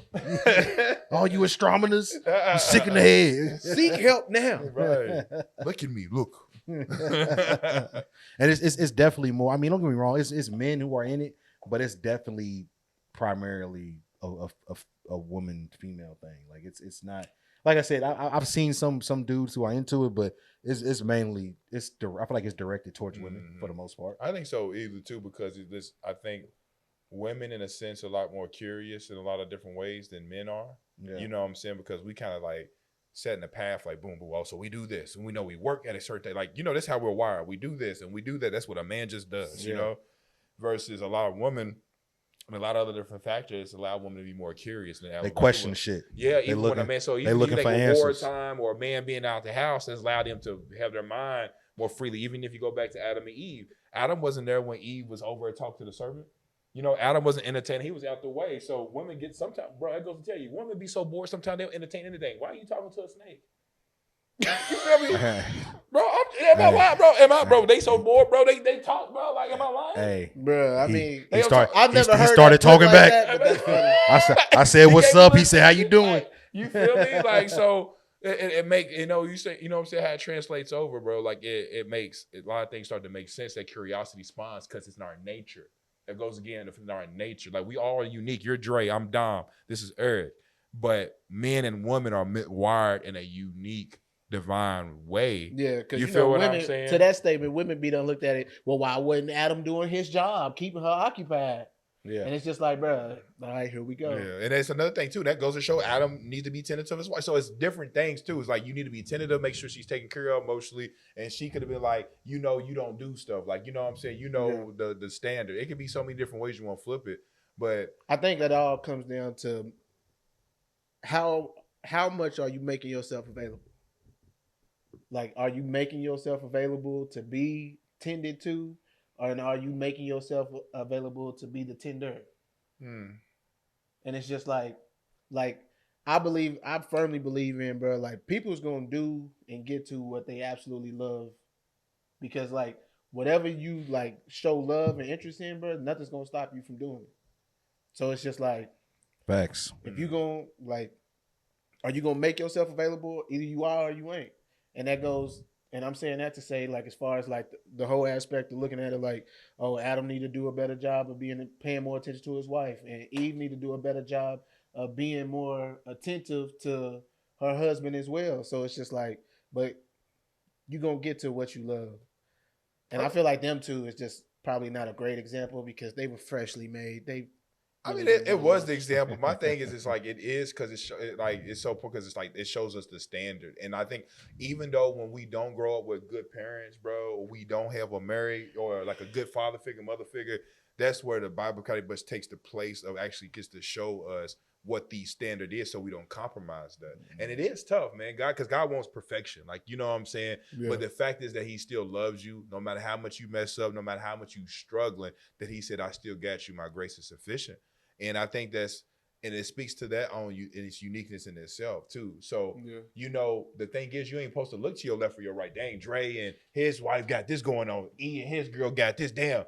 All you astronomers, you're sick in the head. Seek help now. Right. Look at me. Look. And it's definitely more. I mean, don't get me wrong. It's men who are in it, but it's definitely primarily a woman female thing. Like it's not. Like I said, I've seen some dudes who are into it, but it's mainly I feel like it's directed towards women for the most part. I think so either too, because I think women in a sense are a lot more curious in a lot of different ways than men are. Yeah. You know what I'm saying? Because we kind of like setting the path, like boom, boom. Oh, so we do this, and we know we work at a certain day. Like that's how we're wired. We do this and we do that. That's what a man just does. You know, versus a lot of women. And a lot of other different factors allow women to be more curious. And they question shit. Yeah, even when a man, so even like a wartime or a man being out the house has allowed them to have their mind more freely. Even if you go back to Adam and Eve, Adam wasn't there when Eve was over and talked to the serpent. Adam wasn't entertaining. He was out the way. So women get sometimes, bro, I go to tell you, women be so bored sometimes they'll entertain anything. Why are you talking to a snake? You feel me? Bro, am I lying, bro? Bro, they so bored, bro. They talk, bro. Like, am I lying? Hey, bro, I mean, I've never heard. He started talking back. I said, "What's up?" He said, "How you doing?" Like, you feel me? Like, so it make you say, what I'm saying, how it translates over, bro. Like, it makes a lot of things start to make sense. That curiosity spawns because it's in our nature. It goes again in our nature. Like, we all are unique. You're Dre. I'm Dom. This is Eric. But men and women are wired in a unique, divine way. Yeah, because you feel what women, I'm saying? To that statement, women be done looked at it. Well, why wasn't Adam doing his job, keeping her occupied? Yeah, and it's just like, bro, all right, here we go. Yeah, and it's another thing too that goes to show Adam needs to be tended to his wife. So it's different things too. It's like you need to be tentative, make sure she's taken care of emotionally, and she could have been like, you don't do stuff like what I'm saying. The standard. It could be so many different ways you want to flip it, but I think that all comes down to how much are you making yourself available. Like, are you making yourself available to be tended to, or are you making yourself available to be the tender? And it's just like I firmly believe in, bro, like people's gonna do and get to what they absolutely love, because like whatever you like show love and interest in, bro, nothing's gonna stop you from doing it. So it's just like facts. If you gonna like, are you gonna make yourself available? Either you are or you ain't. And that goes, and I'm saying that to say, like, as far as like the whole aspect of looking at it, like, oh, Adam need to do a better job of paying more attention to his wife, and Eve need to do a better job of being more attentive to her husband as well. So it's just like, but you gonna get to what you love, and I feel like them two is just probably not a great example because they were freshly made. It was the example. My thing is, it's like it is because it's so because it's like it shows us the standard. And I think even though when we don't grow up with good parents, bro, or we don't have a married or like a good father figure, mother figure, that's where the Bible kind of much takes the place of actually gets to show us what the standard is, so we don't compromise that. And it is tough, man. Because God wants perfection, like what I'm saying. Yeah. But the fact is that He still loves you, no matter how much you mess up, no matter how much you struggling. That He said, "I still got you. My grace is sufficient." And I think and it speaks to that on you and its uniqueness in itself too. So, the thing is, you ain't supposed to look to your left or your right. Dang, Dre and his wife got this going on. E and his girl got this. Damn,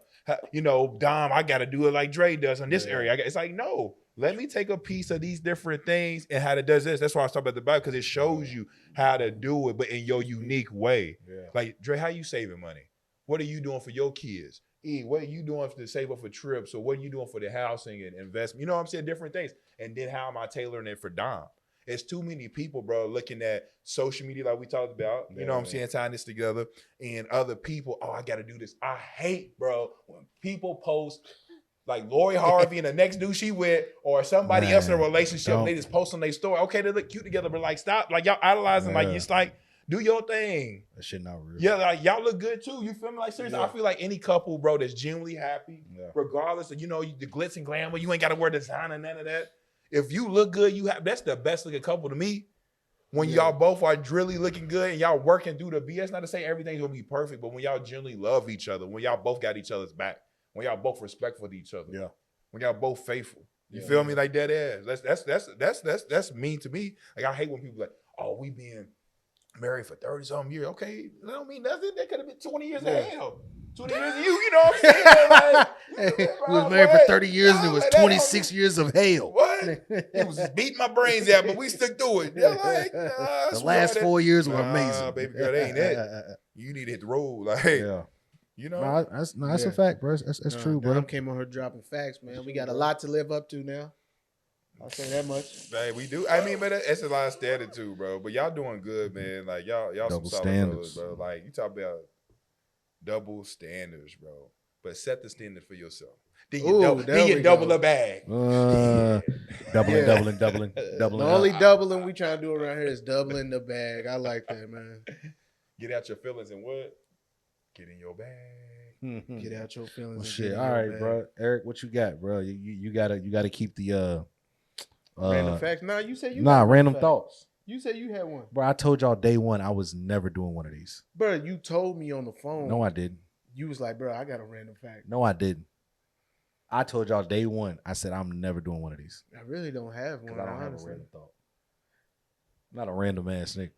Dom, I got to do it like Dre does in this area. It's like, no, let me take a piece of these different things and how it does this. That's why I was talking about the Bible, because it shows you how to do it, but in your unique way. Yeah. Like, Dre, how you saving money? What are you doing for your kids? E, what are you doing to save up for trips? Or what are you doing for the housing and investment? You know what I'm saying? Different things. And then how am I tailoring it for Dom? It's too many people, bro, looking at social media like we talked about. You know what I'm saying? Tying this together. And other people, oh, I got to do this. I hate, bro, when people post like Lori Harvey and the next dude she with, or somebody else in a relationship, and they just post on their story. Okay, they look cute together, but like, stop. Like, y'all idolizing. Like, it's like, do your thing. That shit not real. Yeah, like y'all look good too. You feel me? Like, seriously, I feel like any couple, bro, that's genuinely happy, regardless of, the glitz and glamour, you ain't got to wear design and none of that. If you look good, that's the best looking couple to me. When y'all both are really looking good and y'all working through the BS, not to say everything's gonna be perfect, but when y'all genuinely love each other, when y'all both got each other's back, when y'all both respectful to each other, when y'all both faithful. You feel me? Like that is. That's mean to me. Like, I hate when people like, oh, we being married for 30-something years. Okay, that don't mean nothing. That could have been 20 years of hell. 20 years of you know what I'm saying? Like, we was married for 30 years and it was 26 years of hell. What? It was just beating my brains out, but we stuck through it. Like, the last 4 years were amazing. Baby girl, that ain't it. You need to hit the road. Like, that's a fact, bro. That's true, bro. Dom came on her dropping facts, man. We got a lot to live up to now. I'll say that much. Hey, we do. I mean, but it's a lot of standard too, bro. But y'all doing good, man. Like y'all Double some solid standards. brothers, bro. Like you talk about double standards, bro. But set the standard for yourself. Then you double the bag. Doubling. The only doubling we trying to do around here is doubling the bag. I like that, man. Get out your feelings and what? Get in your bag. Get out your feelings. Well, shit. All right, bro. Eric, what you got, bro? You gotta keep the random facts. Nah, you said you. Random thoughts. You said you had one, bro. I told y'all day one I was never doing one of these. Bro, you told me on the phone. No, I didn't. You was like, bro, I got a random fact. No, I didn't. I told y'all day one. I said I'm never doing one of these. I really don't have one. I don't have a random thought. I'm not a random ass nigga.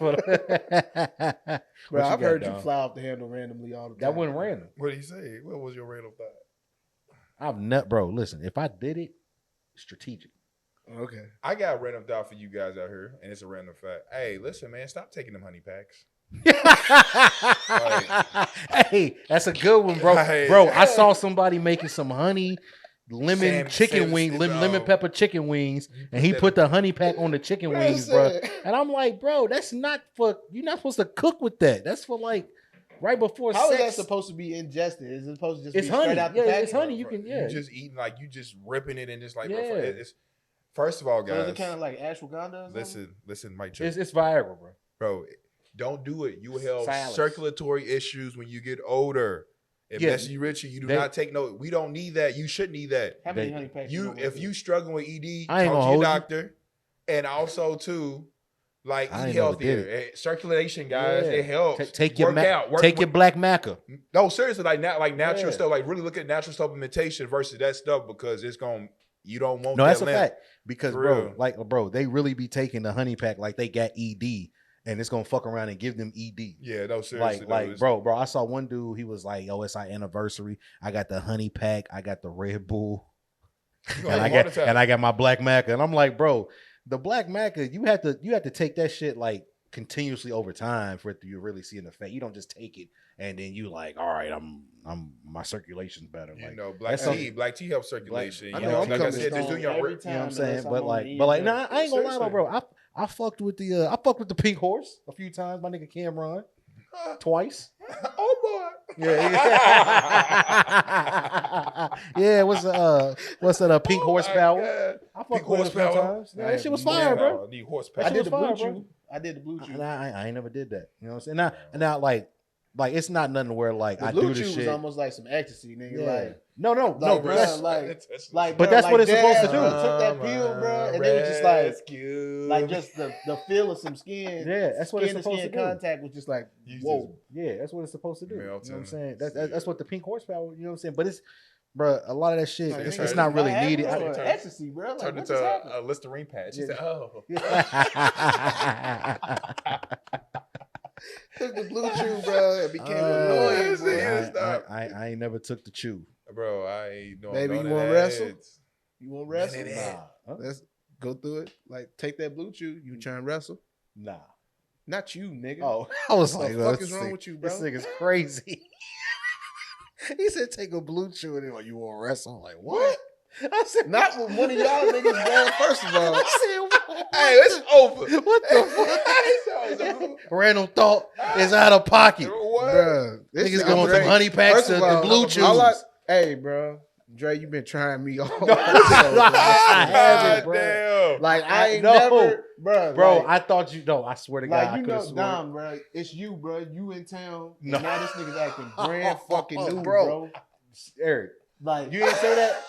Bro, I've heard you fly off the handle randomly all the time. That wasn't random. What did he say? What was your random thought? I've not, bro. Listen, if I did it, strategic. Okay. I got a random thought for you guys out here, and it's a random fact. Hey, listen, man, stop taking them honey packs. Hey, that's a good one, bro. Bro, I saw somebody making some honey lemon pepper chicken wings, and he put the honey pack on the chicken wings, bro. And I'm like, bro, that's not for, you're not supposed to cook with that. That's for like right before sex. How is that supposed to be ingested? Is it supposed to just be honey. Straight out the pack? It's honey. You can, You just eating, like, you just ripping it and just like, it's, first of all, guys. So is it kind of like ashwagandha? Listen, Mike. It's Viagra, bro. Bro, don't do it. You will have circulatory issues when you get older. It messes you richer. You do not take no. We don't need that. You shouldn't need that. How many honey packs? If you struggling with ED, talk to your doctor. And also too, like, eat healthier. Circulation, guys, it helps. Take your black maca. No, seriously, like natural stuff. Like really look at natural supplementation versus that stuff, because it's going. You don't want. No, that that's a fact. Because bro, they really be taking the honey pack like they got ED. And it's gonna fuck around and give them ED. Yeah, no, seriously. Bro, I saw one dude. He was like, "Yo, it's our anniversary. I got the honey pack. I got the Red Bull, and I got my Black Maca." And I'm like, bro, the Black Maca, you have to take that shit like continuously over time for it to you really see an effect. You don't just take it and then you like, all right, my circulation's better. You know, black tea helps circulation. I know, like I said, just doing your every work. time. You know what I'm saying? But nah, I ain't gonna lie though, bro. I fucked with the Pink Horse a few times. My nigga Cameron, twice. Oh boy. Yeah. What's that? Pink Horsepower. I fucked with it a few times. Yeah, that shit was fire, bro. Need horsepower. I did the blue chew. I ain't never did that. You know what I'm saying? Now like it's not nothing where like I do this shit. Was almost like some ecstasy, nigga. Yeah. Like no, bro, but that's bro, what it's supposed to do. Took that pill, bro, and it was just like just the feel of some skin. Yeah, that's what it's supposed to do. Contact was just like, whoa. Yeah, that's what it's supposed to do. You know what I'm saying? That's what the Pink Horsepower. You know what I'm saying? But it's, bro, a lot of that shit, it's not really needed. Ecstasy, bro. Like, turned into a Listerine patch. He said, "Oh." Took the blue chew, bro. It became annoying. I ain't never took the chew, bro. I ain't doing. Baby, you want to wrestle? You want to wrestle? Nah. Let's go through it. Like, take that blue chew. You trying to wrestle? Nah. Not you, nigga. Oh, I was like, what the fuck is wrong with you, bro? This nigga's crazy. He said, take a blue chew, and like, you want to wrestle? I'm like, what? I said, not with one of y'all niggas, bro. First of all, I said, hey, it's over. What the fuck? Random thought is out of pocket. What? Bro, niggas going from honey packs to the blue chews. Hey, bro. Dre, you been trying me all I haven't, bro. Damn. Like, I ain't never, bro. Bro, I thought you know. I swear to God, like, I could have sworn. Dom, bro. It's you, bro. You in town. No. Now this nigga's acting brand fucking new, bro. Eric, like, you ain't say that.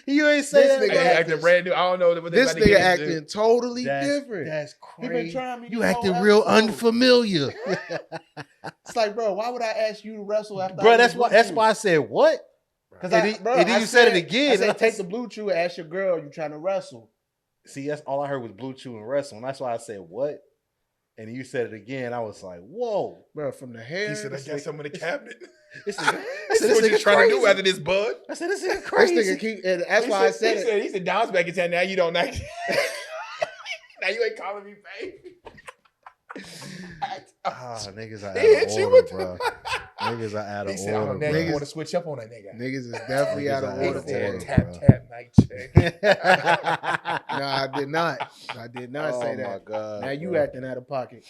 You ain't say that. Nigga acting brand new. I don't know what this nigga acting totally different. That's crazy. He been trying me. You acting real unfamiliar. It's like, bro, why would I ask you to wrestle after? Bro, that's why I said what. Because you said it again. I said, take the blue chew and ask your girl you trying to wrestle. See, that's all I heard was blue chew and wrestle. And that's why I said what. And you said it again. I was like, whoa. Bro, from the hair. He said, I got some in the cabinet. This nigga trying to do after this bud. I said, this nigga crazy. This nigga keep, and that's why I said it. He said, Dom's back in town. Now you don't like it. Now you ain't calling me baby. Niggas are out of order, bro. Niggas are out of He said, "Oh, order, now bro. you want to switch up on that nigga." Niggas is definitely Niggas out of out order. of He said, order, "Tap bro. tap, mic check." No, I did not. I did not say Oh that. my god. Now you bro. acting out of pocket.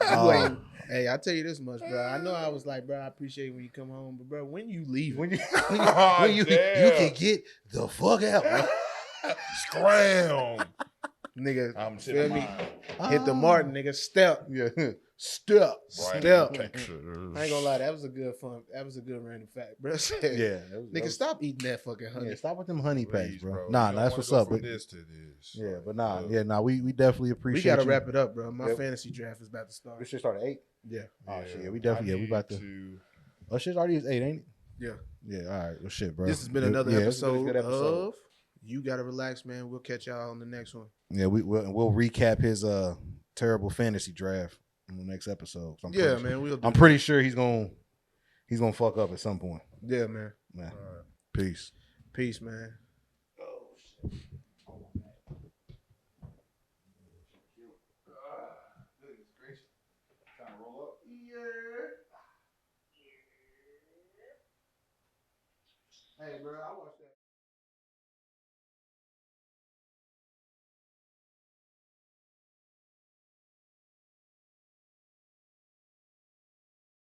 You Oh. ain't. Hey, I tell you this much, bro. I know I was like, bro, I appreciate when you come home, but bro, when you leave, When you Oh, when you damn. can get the fuck out, bro. Scram. nigga, I'm feel sitting me? mine. Hit the Martin, nigga. Step, Yeah. step, Right. step. Texas. I ain't gonna lie, that was a good fun. That was a good random fact, bro. Yeah. that was- Nigga, stop eating that fucking honey. Yeah, stop with them honey packs, Please, bro. You Nah, don't that's wanna what's go up. From But, this to this. yeah, Like, but nah, we definitely We appreciate gotta you. wrap it up, bro. My Yep. fantasy draft is about to start. This shit started at 8. Yeah, Oh shit, we definitely we about to. Oh shit's already is 8, ain't it? yeah. Yeah, all right. Well, shit, bro. This has been Yeah, another yeah, it's been a episode, good of You Gotta Relax, man. We'll catch y'all on the next one. Yeah, we'll recap his terrible fantasy draft in the next episode. I'm Yeah, pretty, man. We'll do I'm that. pretty sure he's gonna fuck up at some point. Yeah, man. Man, peace. Peace, man. Hey, bro, I watched that.